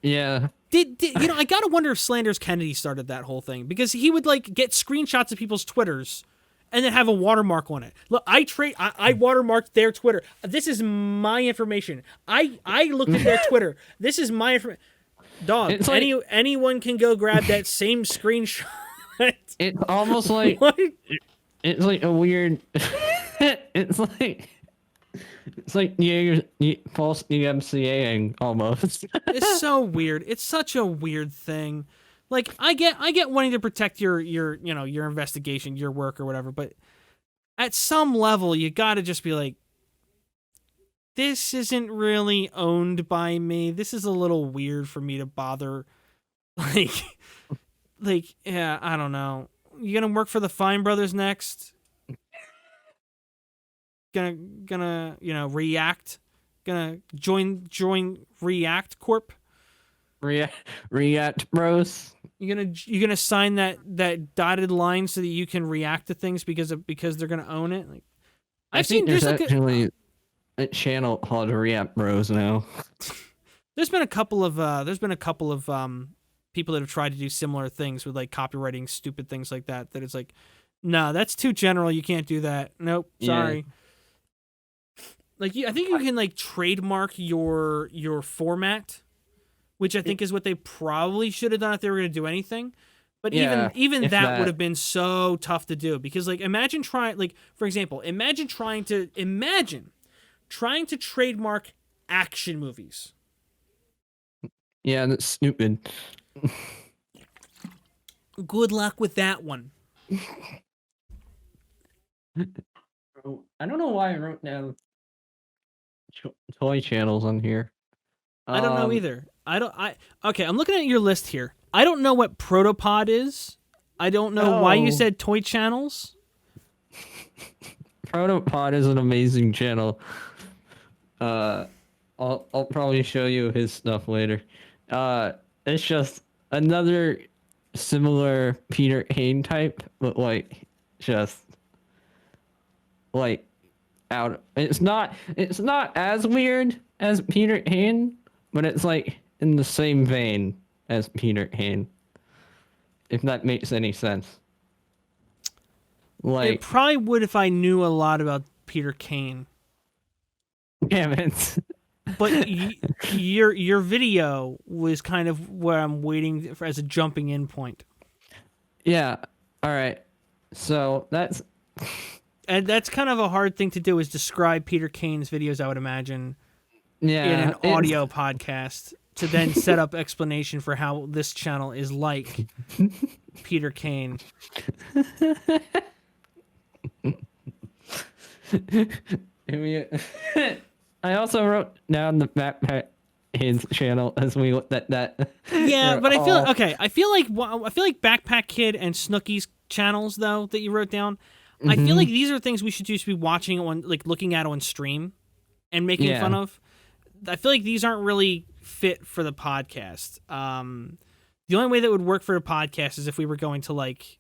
Yeah. I gotta wonder if Slanders Kennedy started that whole thing, because he would like get screenshots of people's Twitters and then have a watermark on it. Look, I watermarked their Twitter. This is my information. I looked at their Twitter. This is my information. Dog, It's like- anyone can go grab that same screenshot. It's almost like What? it's like a weird. it's like false DMCAing almost. It's so weird. It's such a weird thing. Like I get wanting to protect your investigation, your work or whatever, but at some level you got to just be like, this isn't really owned by me. This is a little weird for me to bother. Like yeah, I don't know. You gonna work for the Fine Brothers next? Gonna React? Gonna join React Corp? React Bros. You gonna sign that dotted line so that you can react to things because they're gonna own it? Like I think there's actually a channel called React Bros now. There's been a couple of people that have tried to do similar things with like copywriting stupid things like that. That it's like, no, that's too general. You can't do that. Nope, sorry. Yeah. Like I think you can like trademark your format, which I think is what they probably should have done if they were going to do anything. But Yeah, even if that would have been so tough to do, because like imagine trying to trademark action movies. Yeah, that's stupid. Good luck with that one. I don't know why I wrote down toy channels on here. I don't know either. Okay, I'm looking at your list here. I don't know what Protopod is. I don't know why you said toy channels. Protopod is an amazing channel. I'll probably show you his stuff later. It's just another similar Peter Hain type, but like just like out. It's not as weird as Peter Hain, but it's like in the same vein as Peter Hain. If that makes any sense. Like It probably would if I knew a lot about Peter Kane. damn it. But your video was kind of where I'm waiting for as a jumping in point. Yeah. All right. So that's kind of a hard thing to do, is describe Peter Kane's videos, I would imagine, yeah in an audio podcast, to then set up explanation for how this channel is like Peter Kane. I also wrote down the backpack his channel as we looked at that. Yeah, but I feel like Backpack Kid and Snooki's channels though that you wrote down, I feel like these are things we should just be watching on, like looking at on stream and making fun of. I feel like these aren't really fit for the podcast. The only way that would work for a podcast is if we were going to like,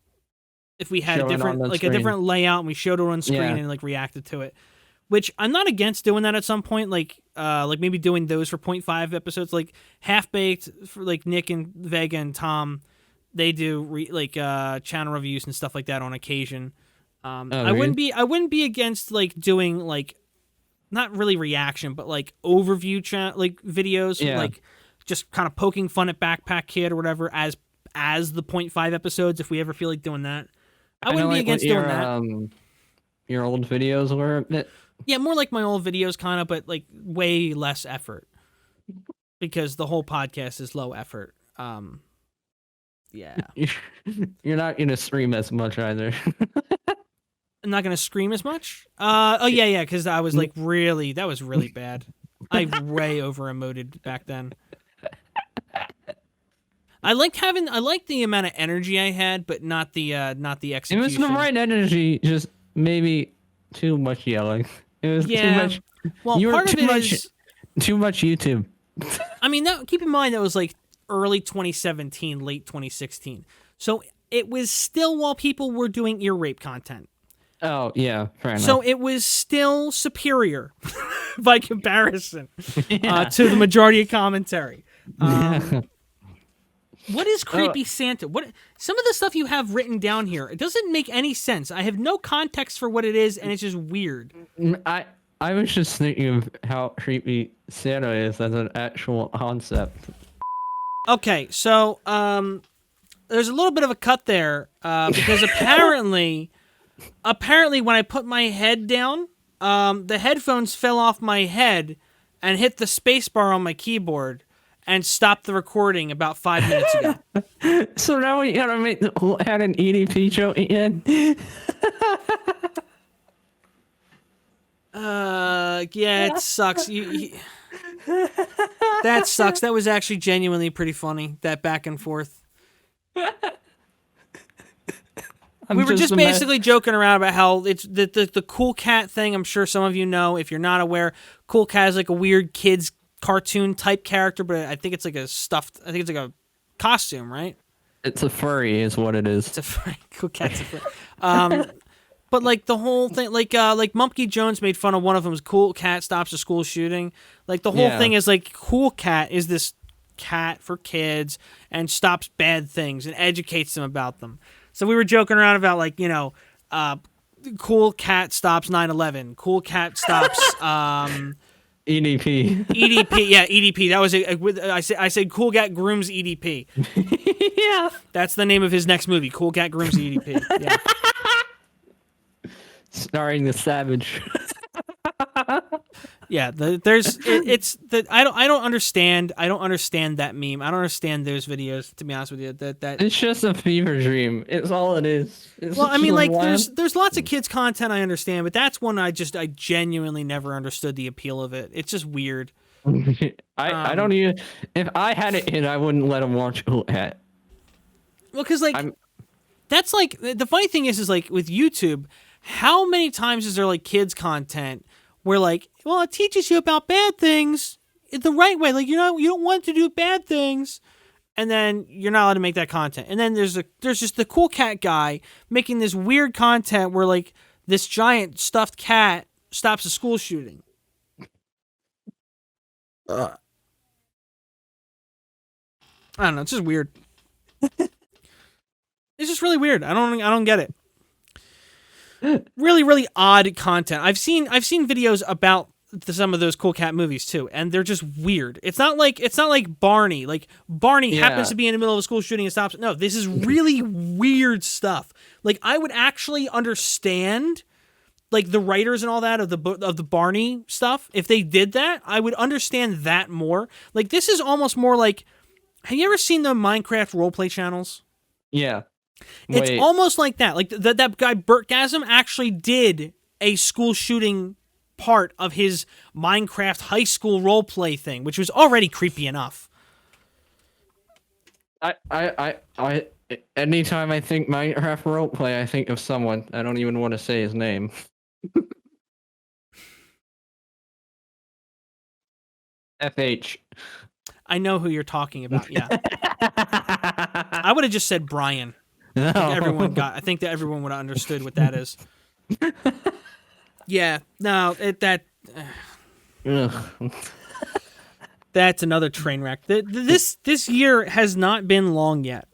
if we had a different layout and we showed it on screen and like reacted to it. Which I'm not against doing that at some point, like maybe doing those for 0.5 episodes, like Half Baked for like Nick and Vega and Tom, they do channel reviews and stuff like that on occasion. I wouldn't be against like doing like not really reaction, but like overview videos, like just kind of poking fun at Backpack Kid or whatever as the 0.5 episodes if we ever feel like doing that. I wouldn't be against doing that. Your old videos were a bit. Yeah, more like my old videos, kind of, but like way less effort because the whole podcast is low effort. Yeah, you're not gonna stream as much either. I'm not gonna scream as much. Yeah, because I was like that was really bad. I way over emoted back then. I liked the amount of energy I had, but not the execution. It was the right energy, just maybe too much yelling. It was too much. Well, part of it is too much YouTube. I mean, keep in mind that was like early 2017, late 2016. So it was still while people were doing ear rape content. Oh yeah, fair enough. So it was still superior by comparison to the majority of commentary. What is Creepy Santa? Some of the stuff you have written down here, it doesn't make any sense. I have no context for what it is, and it's just weird. I was just thinking of how Creepy Santa is as an actual concept. Okay, so there's a little bit of a cut there because apparently when I put my head down, the headphones fell off my head and hit the spacebar on my keyboard. And stopped the recording about 5 minutes ago. So now we gotta had an EDP show again. Yeah, it sucks. That sucks. That was actually genuinely pretty funny. That back and forth. We were just basically joking around about how it's the Cool Cat thing. I'm sure some of you know. If you're not aware, Cool Cat is like a weird kid's cartoon type character, but I think it's like it's like a costume, right? It's a furry is what it is. It's a furry. Cool Cat's a furry. But like the whole thing, like Mumpky Jones made fun of one of them. Cool Cat stops a school shooting. Like the whole thing is like Cool Cat is this cat for kids and stops bad things and educates them about them. So we were joking around about like, Cool Cat stops 9/11. Cool Cat stops EDP. EDP, yeah, EDP. That was I said Cool Cat grooms EDP. Yeah, that's the name of his next movie. Cool Cat grooms EDP. Yeah, starring the Savage. Yeah, I don't understand that meme. I don't understand those videos, to be honest with you. That it's just a fever dream. It's all it is. Well, I mean, like there's lots of kids content I understand, but that's one I genuinely never understood the appeal of it. It's just weird. I don't even. If I had it in, I wouldn't let him watch Cool Cat. Well, because that's like the funny thing is like with YouTube, how many times is there like kids content where like, well, it teaches you about bad things the right way. Like, you don't want to do bad things. And then you're not allowed to make that content. And then there's just the Cool Cat guy making this weird content where like this giant stuffed cat stops a school shooting. I don't know. It's just weird. It's just really weird. I don't get it. Really, really odd content. I've seen videos about some of those Cool Cat movies too, and they're just weird. It's not like Barney. Like Barney happens to be in the middle of a school shooting and stops. No, this is really weird stuff. Like I would actually understand like the writers and all that of the Barney stuff. If they did that, I would understand that more. Like this is almost more like, have you ever seen the Minecraft roleplay channels? Yeah. It's almost like that. Like that guy Burtgasm actually did a school shooting part of his Minecraft high school roleplay thing, which was already creepy enough. It Anytime I think Minecraft roleplay, I think of someone. I don't even want to say his name. FH. I know who you're talking about. Yeah, I would have just said Brian. No. I think that everyone would have understood what that is. Yeah, no, Ugh. that's another train wreck. This year has not been long yet.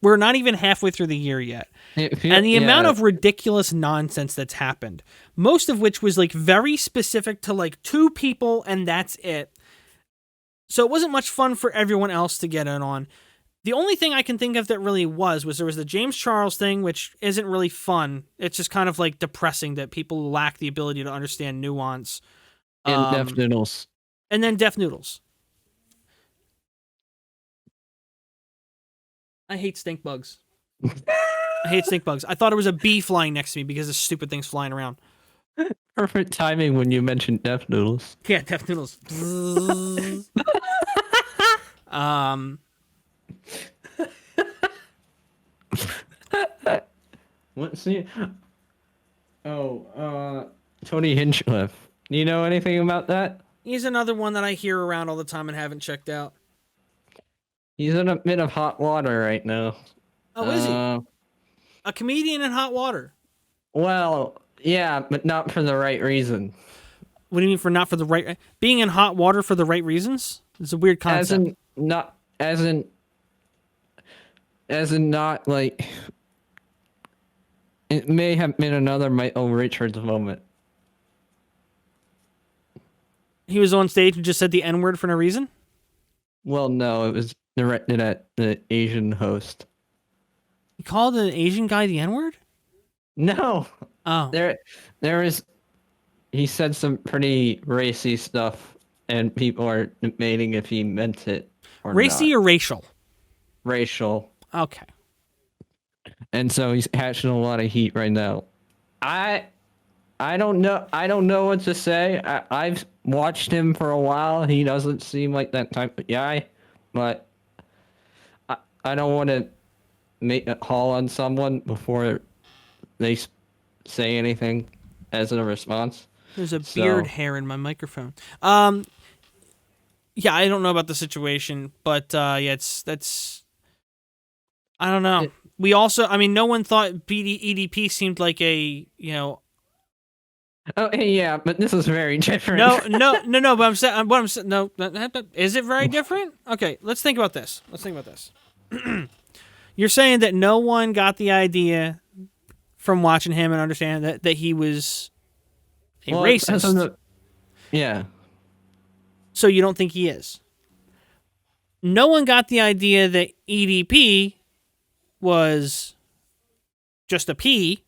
We're not even halfway through the year yet. And the amount of ridiculous nonsense that's happened, most of which was like very specific to like 2 people and that's it. So it wasn't much fun for everyone else to get in on. The only thing I can think of that really was there was the James Charles thing, which isn't really fun. It's just kind of like depressing that people lack the ability to understand nuance. And Deaf Noodles. And then Deaf Noodles. I hate stink bugs. I hate stink bugs. I thought it was a bee flying next to me because of stupid things flying around. Perfect timing when you mentioned Deaf Noodles. Yeah, Deaf Noodles. Let's see. Tony Hinchcliffe. Do you know anything about that? He's another one that I hear around all the time and haven't checked out. He's in a bit of hot water right now. Oh, is he? A comedian in hot water? Well, yeah, but not for the right reason. What do you mean for not for the right... Being in hot water for the right reasons? It's a weird concept. As in not like... It may have been another Michael Richards moment. He was on stage and just said the N-word for no reason? Well, no, it was directed at the Asian host. He called an Asian guy the N-word? No. Oh. There was... He said some pretty racy stuff, and people are debating if he meant it or racy not. Or racial? Racial. Okay. And so he's catching a lot of heat right now. I don't know. I don't know what to say. I've watched him for a while. He doesn't seem like that type of guy, but I don't want to make a call on someone before they say anything as a response. There's a beard hair in my microphone. Yeah, I don't know about the situation, but yeah, that's. I don't know. We also, I mean, no one thought EDP seemed like a, Oh, yeah, but this is very different. No. But I'm saying, no. Is it very different? Okay, let's think about this. You're saying that no one got the idea from watching him and understanding that he was a racist. Yeah. So you don't think he is? No one got the idea that EDP was just a P.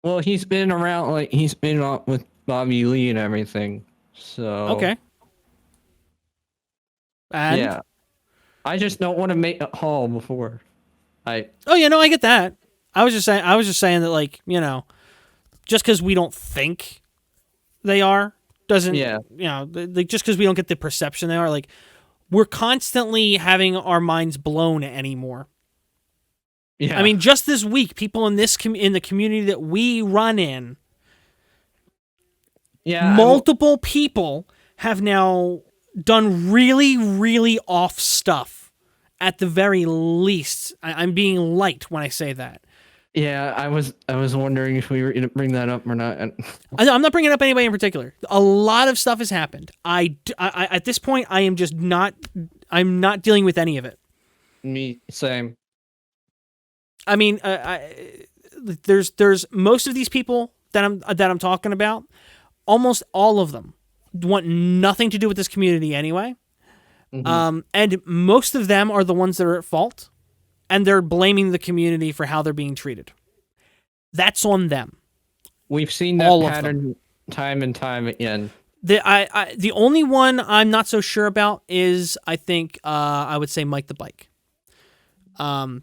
Well, he's been around, he's been on with Bobby Lee and everything, so... Okay. And? Yeah. I just don't want to make a call before Oh, yeah, no, I get that. I was just saying that, like, you know, just because we don't think they are, doesn't... Yeah. You know, like, just because we don't get the perception they are, like... We're constantly having our minds blown anymore. Yeah. I mean, just this week, people in in the community that we run in, multiple people have now done really, really off stuff. At the very least, I'm being light when I say that. Yeah, I was wondering if we were going to bring that up or not. I'm not bringing up anybody in particular. A lot of stuff has happened. I at this point, I am just not. I'm not dealing with any of it. Me, same. I mean, there's most of these people that I'm talking about. Almost all of them want nothing to do with this community anyway. Mm-hmm. And most of them are the ones that are at fault. And they're blaming the community for how they're being treated. That's on them. We've seen that pattern time and time again. The only one I'm not so sure about is, I think, I would say Mike the Bike.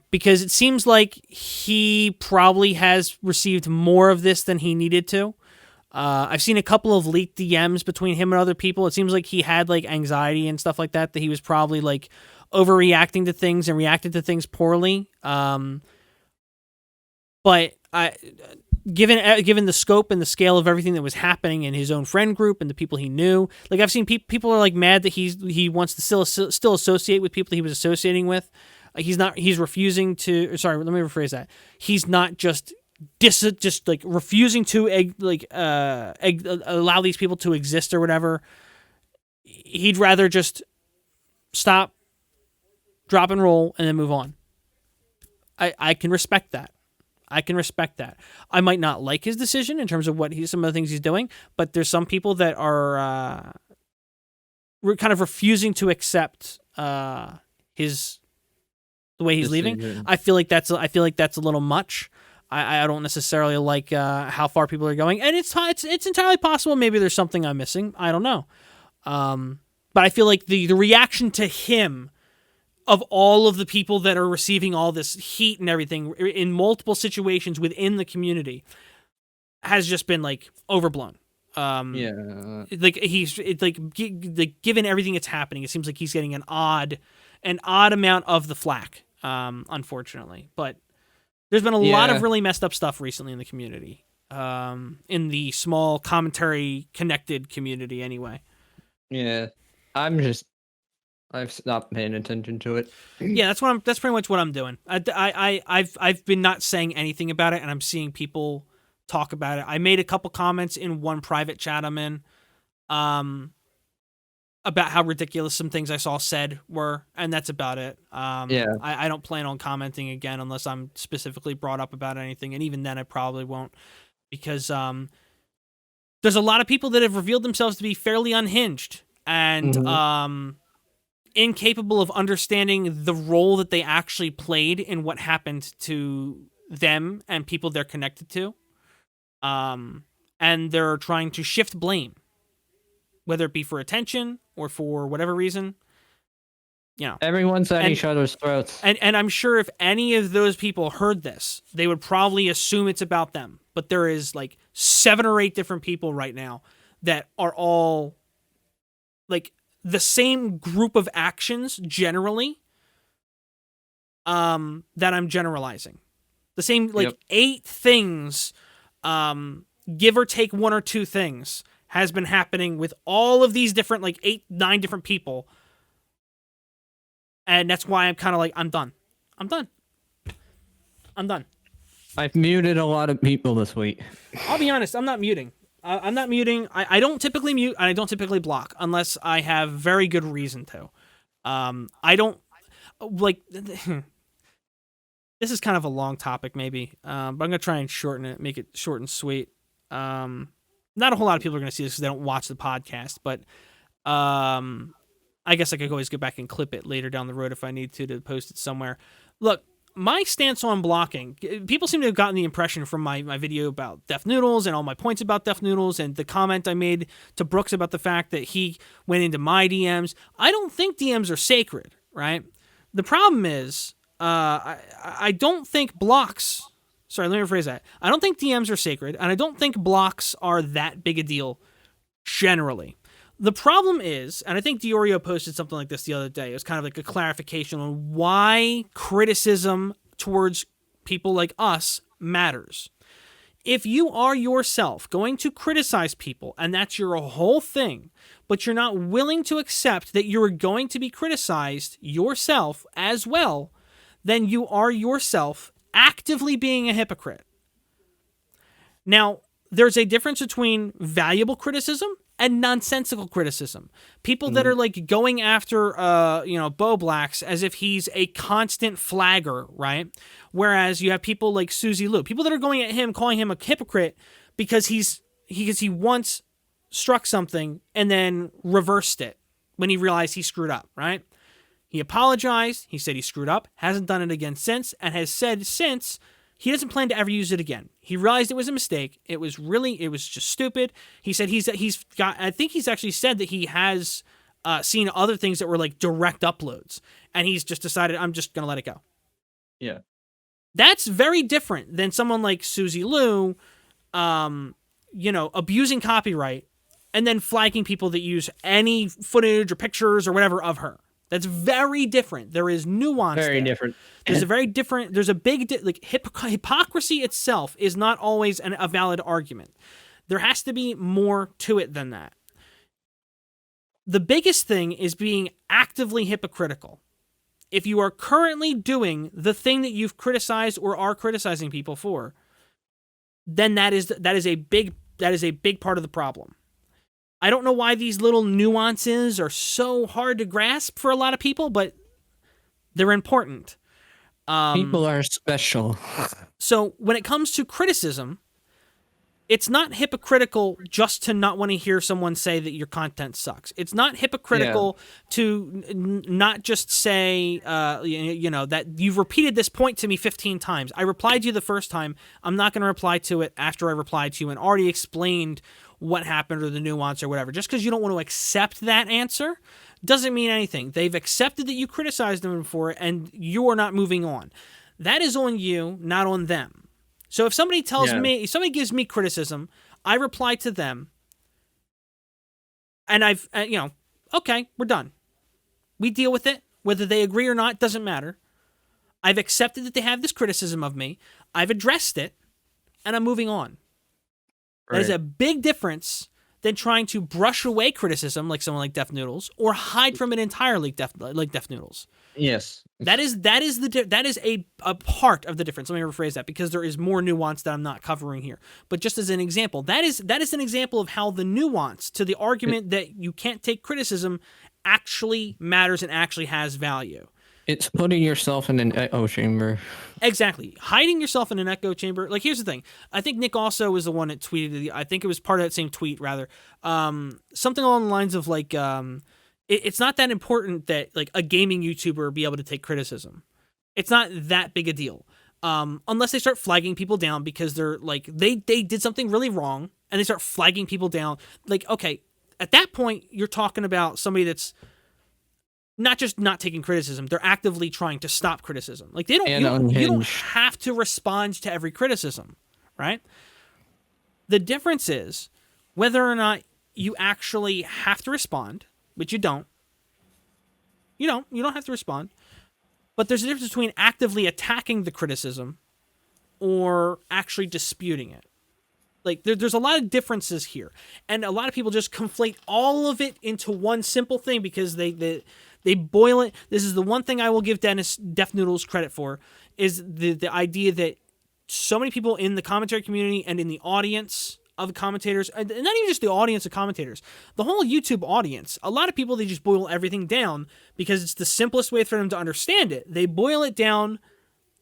Because it seems like he probably has received more of this than he needed to. I've seen a couple of leaked DMs between him and other people. It seems like he had like anxiety and stuff like that he was probably like overreacting to things and reacted to things poorly. But given the scope and the scale of everything that was happening in his own friend group and the people he knew, like I've seen people are like mad that he wants to still associate with people that he was associating with. He's refusing to. Sorry, let me rephrase that. He's not just like refusing to allow these people to exist or whatever. He'd rather just stop, drop and roll, and then move on. I can respect that. I might not like his decision in terms of some of the things he's doing, but there's some people that are kind of refusing to accept the way he's leaving. I feel like that's a little much. I don't necessarily like how far people are going, and it's entirely possible maybe there's something I'm missing. I don't know, but I feel like the reaction to him, of all of the people that are receiving all this heat and everything in multiple situations within the community, has just been like overblown. Like given everything that's happening, it seems like he's getting an odd amount of the flack, unfortunately. But there's been a lot of really messed up stuff recently in the community, in the small commentary connected community anyway. Yeah, I've stopped paying attention to it. Yeah, that's pretty much what I'm doing. I've been not saying anything about it, and I'm seeing people talk about it. I made a couple comments in one private chat I'm in, about how ridiculous some things I saw said were, and that's about it. I don't plan on commenting again unless I'm specifically brought up about anything, and even then I probably won't, because there's a lot of people that have revealed themselves to be fairly unhinged and incapable of understanding the role that they actually played in what happened to them and people they're connected to. And they're trying to shift blame, whether it be for attention or for whatever reason. Everyone's at each other's throats. And I'm sure if any of those people heard this, they would probably assume it's about them. But there is like 7 or 8 different people right now that are all like the same group of actions generally, that I'm generalizing. The same 8 things, give or take 1 or 2 things, has been happening with all of these different 8, 9 different people. And that's why I'm kind of like, I'm done. I've muted a lot of people this week. I'll be honest, I'm not muting. I'm not muting. I don't typically mute, and I don't typically block unless I have very good reason to. I don't like. This is kind of a long topic, maybe, but I'm gonna try and shorten it, make it short and sweet. Not a whole lot of people are gonna see this because they don't watch the podcast, but I guess I could always go back and clip it later down the road if I need to post it somewhere. Look. My stance on blocking, people seem to have gotten the impression from my video about Def Noodles and all my points about Def Noodles and the comment I made to Brooks about the fact that he went into my DMs. I don't think DMs are sacred, right? The problem is, I don't think blocks... Sorry, let me rephrase that. I don't think DMs are sacred, and I don't think blocks are that big a deal generally. The problem is, and I think Diorio posted something like this the other day, it was kind of like a clarification on why criticism towards people like us matters. If you are yourself going to criticize people, and that's your whole thing, but you're not willing to accept that you're going to be criticized yourself as well, then you are yourself actively being a hypocrite. Now, there's a difference between valuable criticism and nonsensical criticism. People that are going after, Bo Blacks as if he's a constant flagger, right? Whereas you have people like Susie Liu, people that are going at him, calling him a hypocrite because he once struck something and then reversed it when he realized he screwed up, right? He apologized. He said he screwed up, hasn't done it again since, and has said since he doesn't plan to ever use it again. He realized it was a mistake. It was just stupid. He said I think he's actually said that he has seen other things that were direct uploads, and he's just decided, I'm just going to let it go. Yeah. That's very different than someone like Susie Liu, abusing copyright and then flagging people that use any footage or pictures or whatever of her. That's very different. There is nuance. Very there. different. There's a very different. There's a big like hypocrisy itself is not always a valid argument. There has to be more to it than that. The biggest thing is being actively hypocritical. If you are currently doing the thing that you've criticized or are criticizing people for, then that is a big part of the problem. I don't know why these little nuances are so hard to grasp for a lot of people, but they're important. People are special. So when it comes to criticism, it's not hypocritical just to not want to hear someone say that your content sucks. It's not hypocritical to not just say, that you've repeated this point to me 15 times. I replied to you the first time. I'm not going to reply to it after I replied to you and already explained what happened or the nuance or whatever. Just because you don't want to accept that answer doesn't mean anything. They've accepted that you criticized them for it and you are not moving on. That is on you, not on them. So if somebody if somebody gives me criticism, I reply to them and okay, we're done. We deal with it. Whether they agree or not doesn't matter. I've accepted that they have this criticism of me. I've addressed it and I'm moving on. Right. That is a big difference than trying to brush away criticism like someone like Def Noodles or hide from it entirely like Def Noodles. Yes. That is a part of the difference. Let me rephrase that because there is more nuance that I'm not covering here. But just as an example, that is an example of how the nuance to the argument that you can't take criticism actually matters and actually has value. It's putting yourself in an echo chamber. Exactly. Hiding yourself in an echo chamber. Like, here's the thing. I think Nick also was the one that tweeted, I think it was part of that same tweet, rather. Something along the lines of, like, it's not that important that, like, a gaming YouTuber be able to take criticism. It's not that big a deal. Unless they start flagging people down because they're, like, they did something really wrong, and they start flagging people down. Like, okay, at that point, you're talking about somebody that's not just not taking criticism, they're actively trying to stop criticism. Like, you don't have to respond to every criticism, right? The difference is whether or not you actually have to respond, which you don't. You don't have to respond. But there's a difference between actively attacking the criticism or actually disputing it. Like, there's a lot of differences here. And a lot of people just conflate all of it into one simple thing because they boil it. This is the one thing I will give Def Noodles credit for, is the idea that so many people in the commentary community and in the audience of commentators, and not even just the audience of commentators, the whole YouTube audience, a lot of people, they just boil everything down because it's the simplest way for them to understand it. They boil it down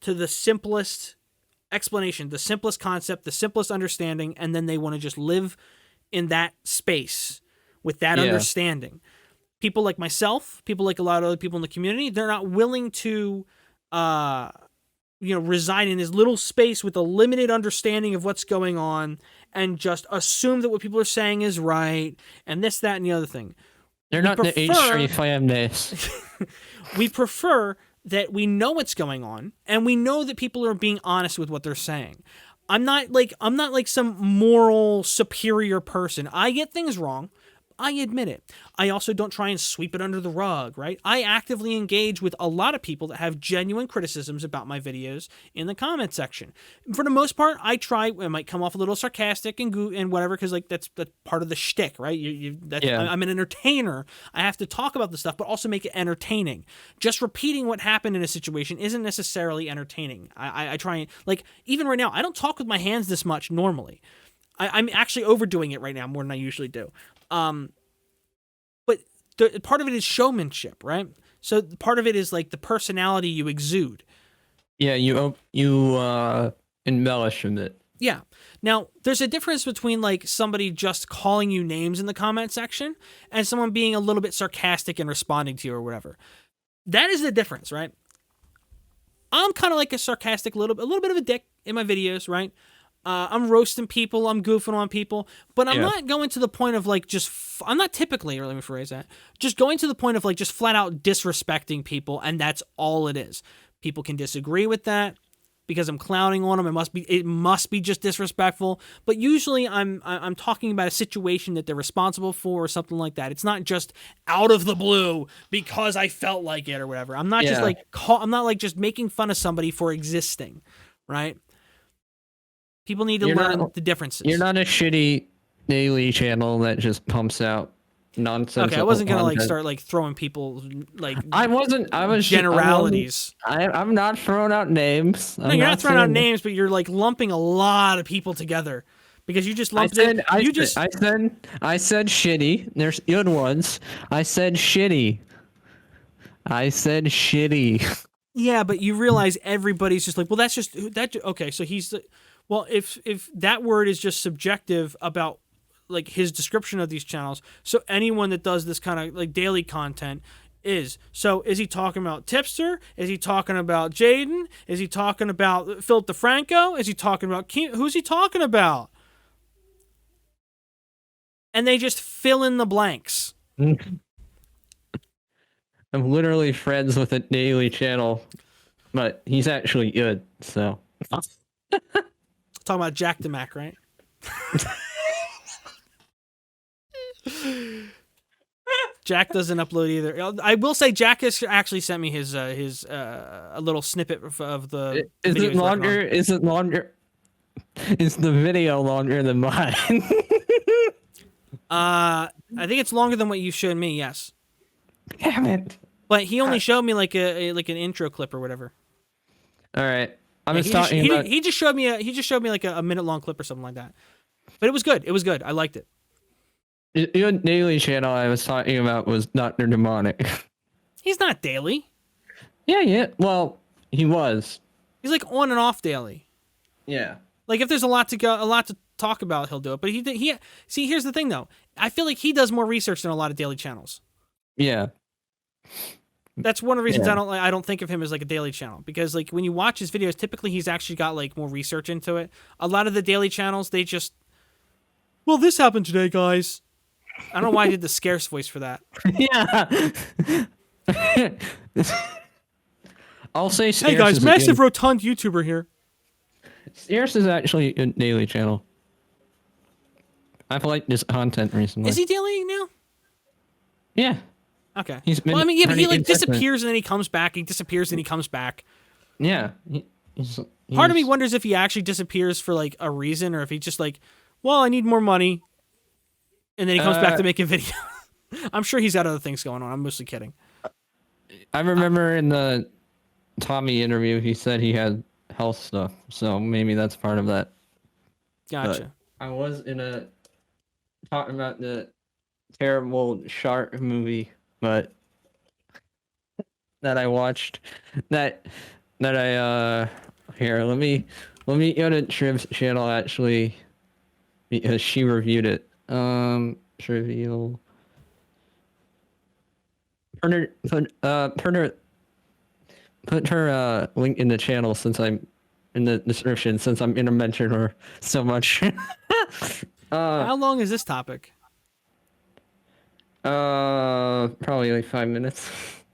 to the simplest explanation, the simplest concept, the simplest understanding, and then they want to just live in that space with that understanding. People like myself, people like a lot of other people in the community, they're not willing to, reside in this little space with a limited understanding of what's going on and just assume that what people are saying is right and this, that, and the other thing. They're not the H3 famous. We prefer that we know what's going on and we know that people are being honest with what they're saying. I'm not like some moral superior person. I get things wrong. I admit it. I also don't try and sweep it under the rug, right? I actively engage with a lot of people that have genuine criticisms about my videos in the comment section. For the most part, I might come off a little sarcastic and whatever, because like that's part of the shtick, right? I'm an entertainer. I have to talk about the stuff, but also make it entertaining. Just repeating what happened in a situation isn't necessarily entertaining. I try and, like, even right now, I don't talk with my hands this much normally. I'm actually overdoing it right now more than I usually do. But part of it is showmanship, right? So part of it is like the personality you exude. Yeah, you embellish a bit. Yeah. Now, there's a difference between like somebody just calling you names in the comment section and someone being a little bit sarcastic and responding to you or whatever. That is the difference, right? I'm kind of like a sarcastic, a little bit of a dick in my videos, right? I'm roasting people, I'm goofing on people, but I'm not going to the point of like I'm not typically, or let me rephrase that, just going to the point of like just flat out disrespecting people, and that's all it is. People can disagree with that. because I'm clowning on them. It must be just disrespectful. But usually I'm talking about a situation that they're responsible for or something like that. It's not just out of the blue because I felt like it or whatever. I'm not just like I'm not like just making fun of somebody for existing, right? People need to learn the differences. You're not a shitty daily channel that just pumps out nonsense. Okay, I wasn't gonna like start like throwing people like. I was generalities. I'm not throwing out names. No, you're not throwing out names, but you're like lumping a lot of people together because you just lumped it. I said shitty. There's good ones. I said shitty. Yeah, but you realize everybody's just like, well, that's just that. Okay, so well, if that word is just subjective about like his description of these channels, so anyone that does this kind of like daily content is he talking about Tipster? Is he talking about Jaden? Is he talking about Philip DeFranco? Is he talking about who's he talking about? And they just fill in the blanks. I'm literally friends with a daily channel, but he's actually good, so. Talking about Jack the Mac, right? Jack doesn't upload either. I will say Jack has actually sent me his a little snippet of the. Is it longer? Is it longer? Is the video longer than mine? I think it's longer than what you showed me. Yes. Damn it! But he only showed me like an intro clip or whatever. All right. He just showed me like a minute long clip or something like that. But it was good. It was good. I liked it. Your daily channel I was talking about was Dr. Demonic. He's not daily. Yeah. Well, he was. He's like on and off daily. Yeah. Like if there's a lot to talk about, he'll do it. But he see, here's the thing though. I feel like he does more research than a lot of daily channels. Yeah. That's one of the reasons I don't think of him as like a daily channel, because like when you watch his videos, typically he's actually got like more research into it. A lot of the daily channels, they just, well, this happened today, guys. I don't know why I did the scarce voice for that. Yeah. I'll say Hey guys, massive rotund YouTuber here. Scarce is actually a daily channel. I've liked his content recently. Is he daily now? Yeah. Okay. Well, I mean, yeah, but he like disappears and then he comes back. He disappears and he comes back. Yeah. Part of me wonders if he actually disappears for like a reason, or if he's just like, well, I need more money, and then he comes back to make a video. I'm sure he's got other things going on. I'm mostly kidding. I remember in the Tommy interview, he said he had health stuff, so maybe that's part of that. Gotcha. But I was talking about the terrible shark movie, but that I watched, that I here, let me go to Triv's channel actually, because she reviewed it. Trivial. Put her link in the channel since I'm in the description, since I'm gonna mention her so much. How long is this topic? Probably like 5 minutes.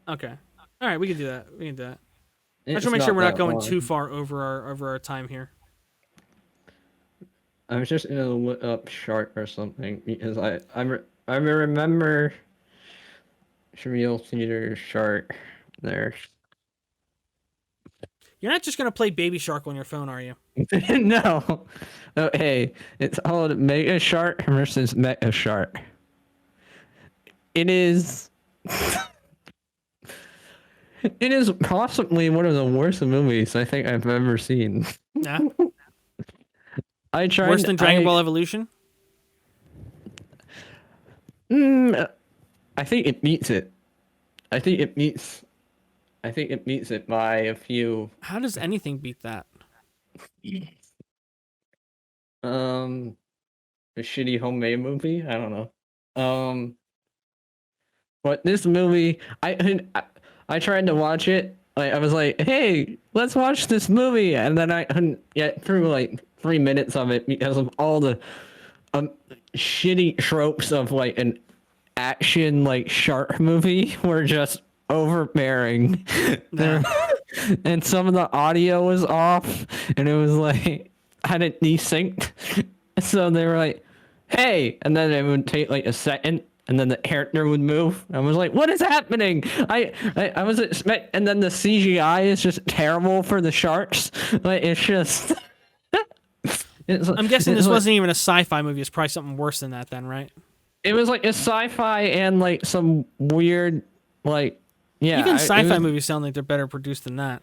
Okay. All right, we can do that. I just want to make sure we're not going too far over our time here. I was just gonna look up shark or something because I remember Real Theater Shark there. You're not just gonna play Baby Shark on your phone, are you? No. Oh, hey, it's called Mega Shark versus Mecha Shark. It is. It is possibly one of the worst movies I think I've ever seen. Yeah. Worse than Dragon Ball Evolution? I think it beats it. I think it beats it by a few. How does anything beat that? A shitty homemade movie? I don't know. But this movie, I tried to watch it. Like, I was like, hey, let's watch this movie, and then I couldn't get through like 3 minutes of it because of all the shitty tropes of like an action like shark movie were just overbearing. Nah. and some of the audio was off, and it was like hadn't desynced. So they were like, "Hey," and then it would take like a second, and then the character would move. I was like, "What is happening?" I was and then the CGI is just terrible for the sharks. Like it's just. I'm guessing this wasn't even a sci-fi movie. It's probably something worse than that, then, right? It was like a sci-fi and like some weird, like, yeah. Even sci-fi movies sound like they're better produced than that.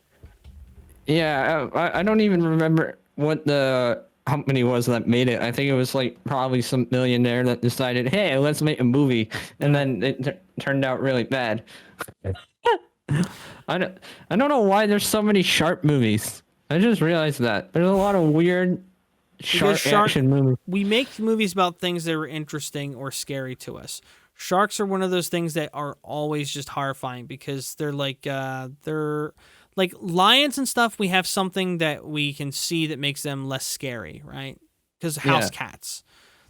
Yeah, I don't even remember what the company was that made it. I think it was like probably some millionaire that decided, hey, let's make a movie, and then it turned out really bad. I don't know why there's so many shark movies. I just realized that there's a lot of weird shark action movies. We make movies about things that are interesting or scary to us. Sharks are one of those things that are always just horrifying because they're like lions and stuff. We have something that we can see that makes them less scary, right? Because house cats,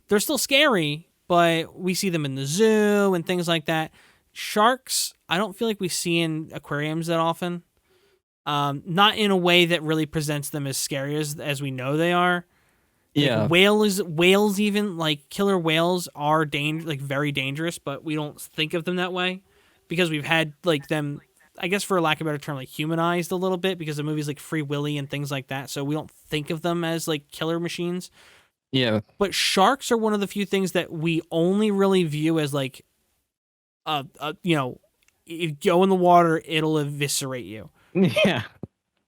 they're still scary, but we see them in the zoo and things like that. Sharks, I don't feel like we see in aquariums that often. Not in a way that really presents them as scary as we know they are. Yeah, like whales, even like killer whales are very dangerous, but we don't think of them that way because we've had like them, I guess for lack of a better term, like humanized a little bit because of movies like Free Willy and things like that. So we don't think of them as like killer machines. Yeah. But sharks are one of the few things that we only really view as like, you know, you go in the water, it'll eviscerate you. Yeah.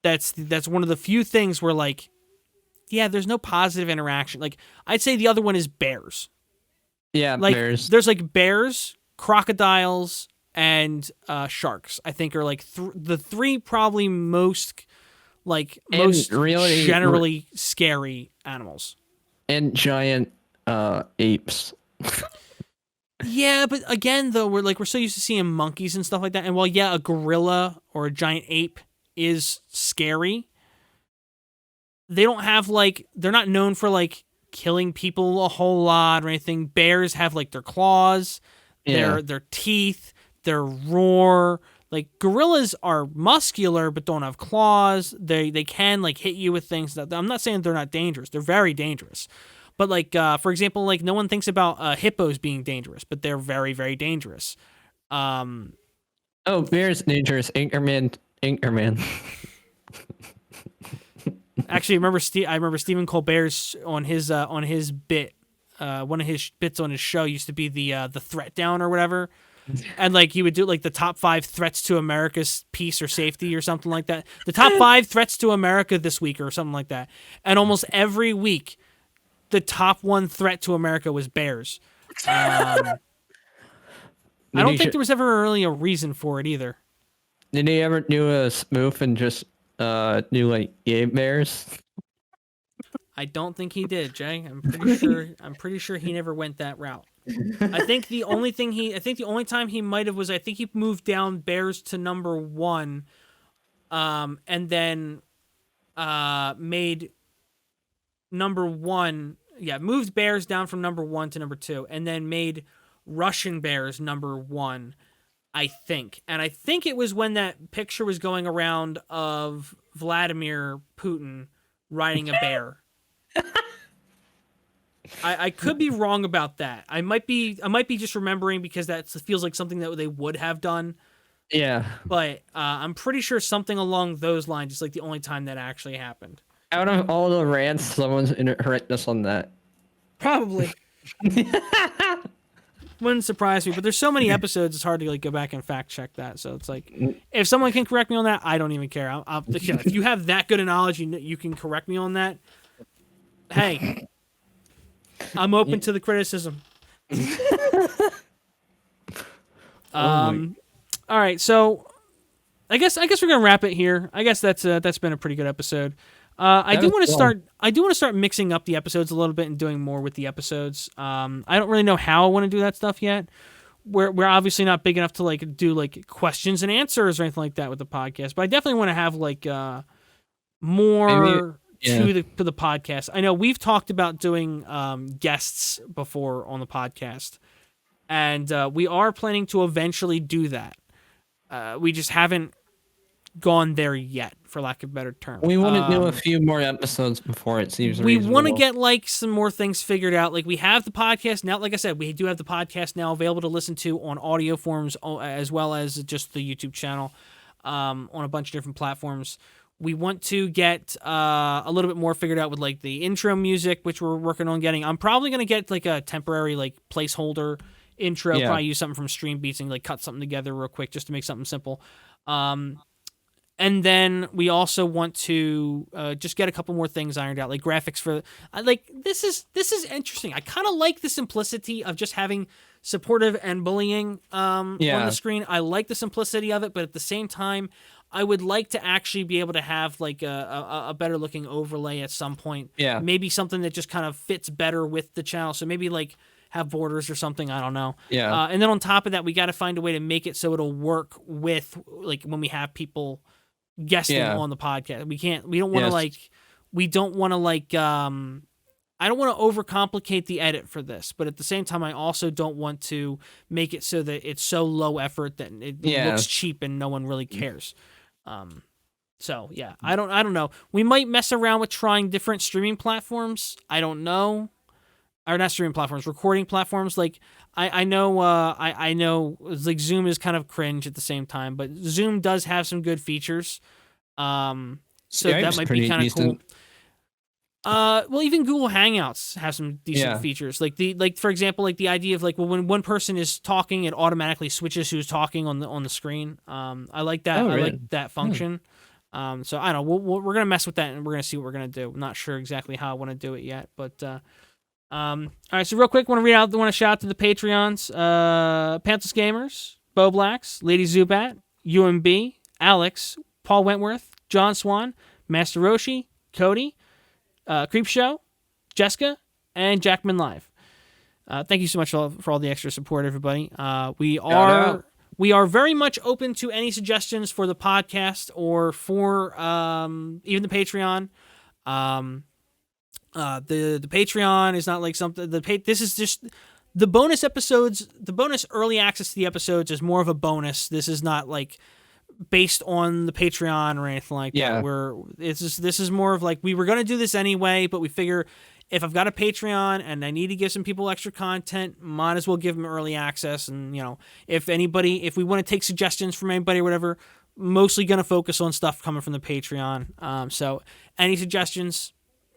That's one of the few things where like, yeah, there's no positive interaction. Like I'd say the other one is bears. Yeah, like, bears. There's like bears, crocodiles, and sharks. I think are like the three probably most really, generally scary animals. And giant apes. Yeah, but again, though, we're so used to seeing monkeys and stuff like that. And while a gorilla or a giant ape is scary, they don't have they're not known for killing people a whole lot or anything. Bears have their claws, their teeth, their roar. Like gorillas are muscular but don't have claws. They can hit you with things that I'm not saying they're not dangerous. They're very dangerous. But for example, no one thinks about hippos being dangerous, but they're very, very dangerous. Bear's dangerous. Anchorman. Actually, I remember Stephen Colbert's on his bit. One of his bits on his show used to be the threat down or whatever. And he would do the top 5 threats to America's peace or safety or something like that. The top 5 threats to America this week or something like that. And almost every week, the top 1 threat to America was bears. I don't think there was ever really a reason for it either. Did he ever do a spoof and just do yay bears? I don't think he did, Jay. I'm pretty sure he never went that route. I think the only time he might have was I think he moved down bears to number 1, and then made number 1. Yeah, moved bears down from number 1 to number 2, and then made Russian bears number 1, I think. And I think it was when that picture was going around of Vladimir Putin riding a bear. I could be wrong about that. I might be just remembering because that feels like something that they would have done. Yeah. But I'm pretty sure something along those lines is the only time that actually happened. Out of all the rants, someone's heard us on that. Probably. Wouldn't surprise me, but there's so many episodes, it's hard to go back and fact check that. So it's if someone can correct me on that, I don't even care. If you have that good a knowledge, you can correct me on that. Hey, I'm open to the criticism. All right, so I guess we're gonna wrap it here. I guess that's been a pretty good episode. I do want to start mixing up the episodes a little bit and doing more with the episodes. I don't really know how I want to do that stuff yet. We're obviously not big enough to do questions and answers or anything like that with the podcast, but I definitely want to have more to the podcast. I know we've talked about doing guests before on the podcast, and we are planning to eventually do that. We just haven't gone there yet, for lack of a better term. We want to do a few more episodes before it seems we reasonable. want to get like some more things figured out. Like we have the podcast now. Like I said, we do have the podcast now available to listen to on audio forms as well as just the YouTube channel on a bunch of different platforms. We want to get a little bit more figured out with like the intro music, which we're working on getting. I'm probably going to get like a temporary like placeholder intro. Yeah. Probably use something from Stream Beats and like cut something together real quick just to make something simple. And then we also want to just get a couple more things ironed out, like graphics for like this is interesting. I kind of like the simplicity of just having supportive and bullying on the screen. I like the simplicity of it, but at the same time, I would like to actually be able to have like a better looking overlay at some point. Yeah. Maybe something that just kind of fits better with the channel. So maybe like have borders or something. I don't know. Yeah. And then on top of that, we got to find a way to make it so it'll work with like when we have people guesting on the podcast. We don't want to I don't want to overcomplicate the edit for this, but at the same time I also don't want to make it so that it's so low effort that it looks cheap and no one really cares. So yeah, I don't know. We might mess around with trying different streaming platforms. I don't know. Or not streaming platforms, recording platforms. Like I know like Zoom is kind of cringe at the same time, but Zoom does have some good features. So that might be kind of cool. Well, even Google Hangouts have some decent features. Like for example, like the idea of like, well, when one person is talking, it automatically switches who's talking on the screen. I like that. I like that function. So I don't know. We're gonna mess with that and we're gonna see what we're gonna do. I'm not sure exactly how I want to do it yet, but. All right, so real quick, want to shout out to the Patreons, Panthers Gamers, Bo Blacks, Lady Zubat, UMB, Alex, Paul Wentworth, John Swan, Master Roshi, Cody, Creep Show, Jessica, and Jackman Live. Thank you so much for all the extra support, everybody. We are very much open to any suggestions for the podcast or for even the Patreon. The Patreon is not like something. This is just the bonus episodes. The bonus early access to the episodes is more of a bonus. This is not like based on the Patreon or anything like that. This is more of like we were gonna do this anyway, but we figure if I've got a Patreon and I need to give some people extra content, might as well give them early access. And if we want to take suggestions from anybody or whatever, mostly gonna focus on stuff coming from the Patreon. So any suggestions,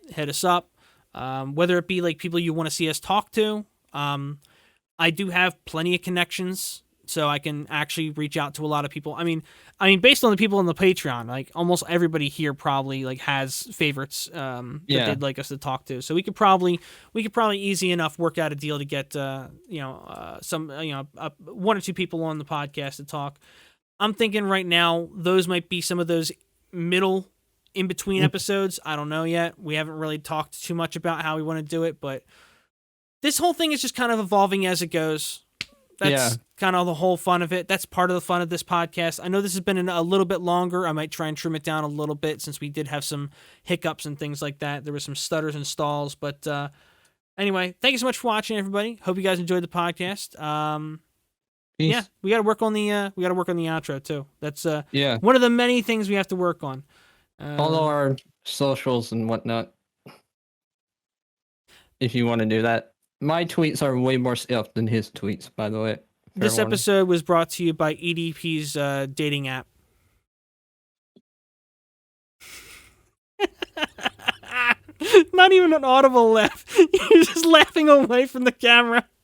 hit us up, whether it be like people you want to see us talk to. I do have plenty of connections, so I can actually reach out to a lot of people. I mean, based on the people on the Patreon, like almost everybody here probably like has favorites that they'd like us to talk to. So we could probably easy enough work out a deal to get some one or two people on the podcast to talk. I'm thinking right now those might be some of those middle in between episodes. I don't know yet. We haven't really talked too much about how we want to do it, but this whole thing is just kind of evolving as it goes. That's kind of the whole fun of it. That's part of the fun of this podcast. I know this has been a little bit longer. I might try and trim it down a little bit since we did have some hiccups and things like that. There were some stutters and stalls, but anyway, thank you so much for watching, everybody. Hope you guys enjoyed the podcast. Yeah, we got to work on the outro too. That's one of the many things we have to work on. Follow our socials and whatnot if you want to do that. My tweets are way more stuff than his tweets, by the way. This episode was brought to you by EDP's dating app. Not even an audible laugh. You're just laughing away from the camera.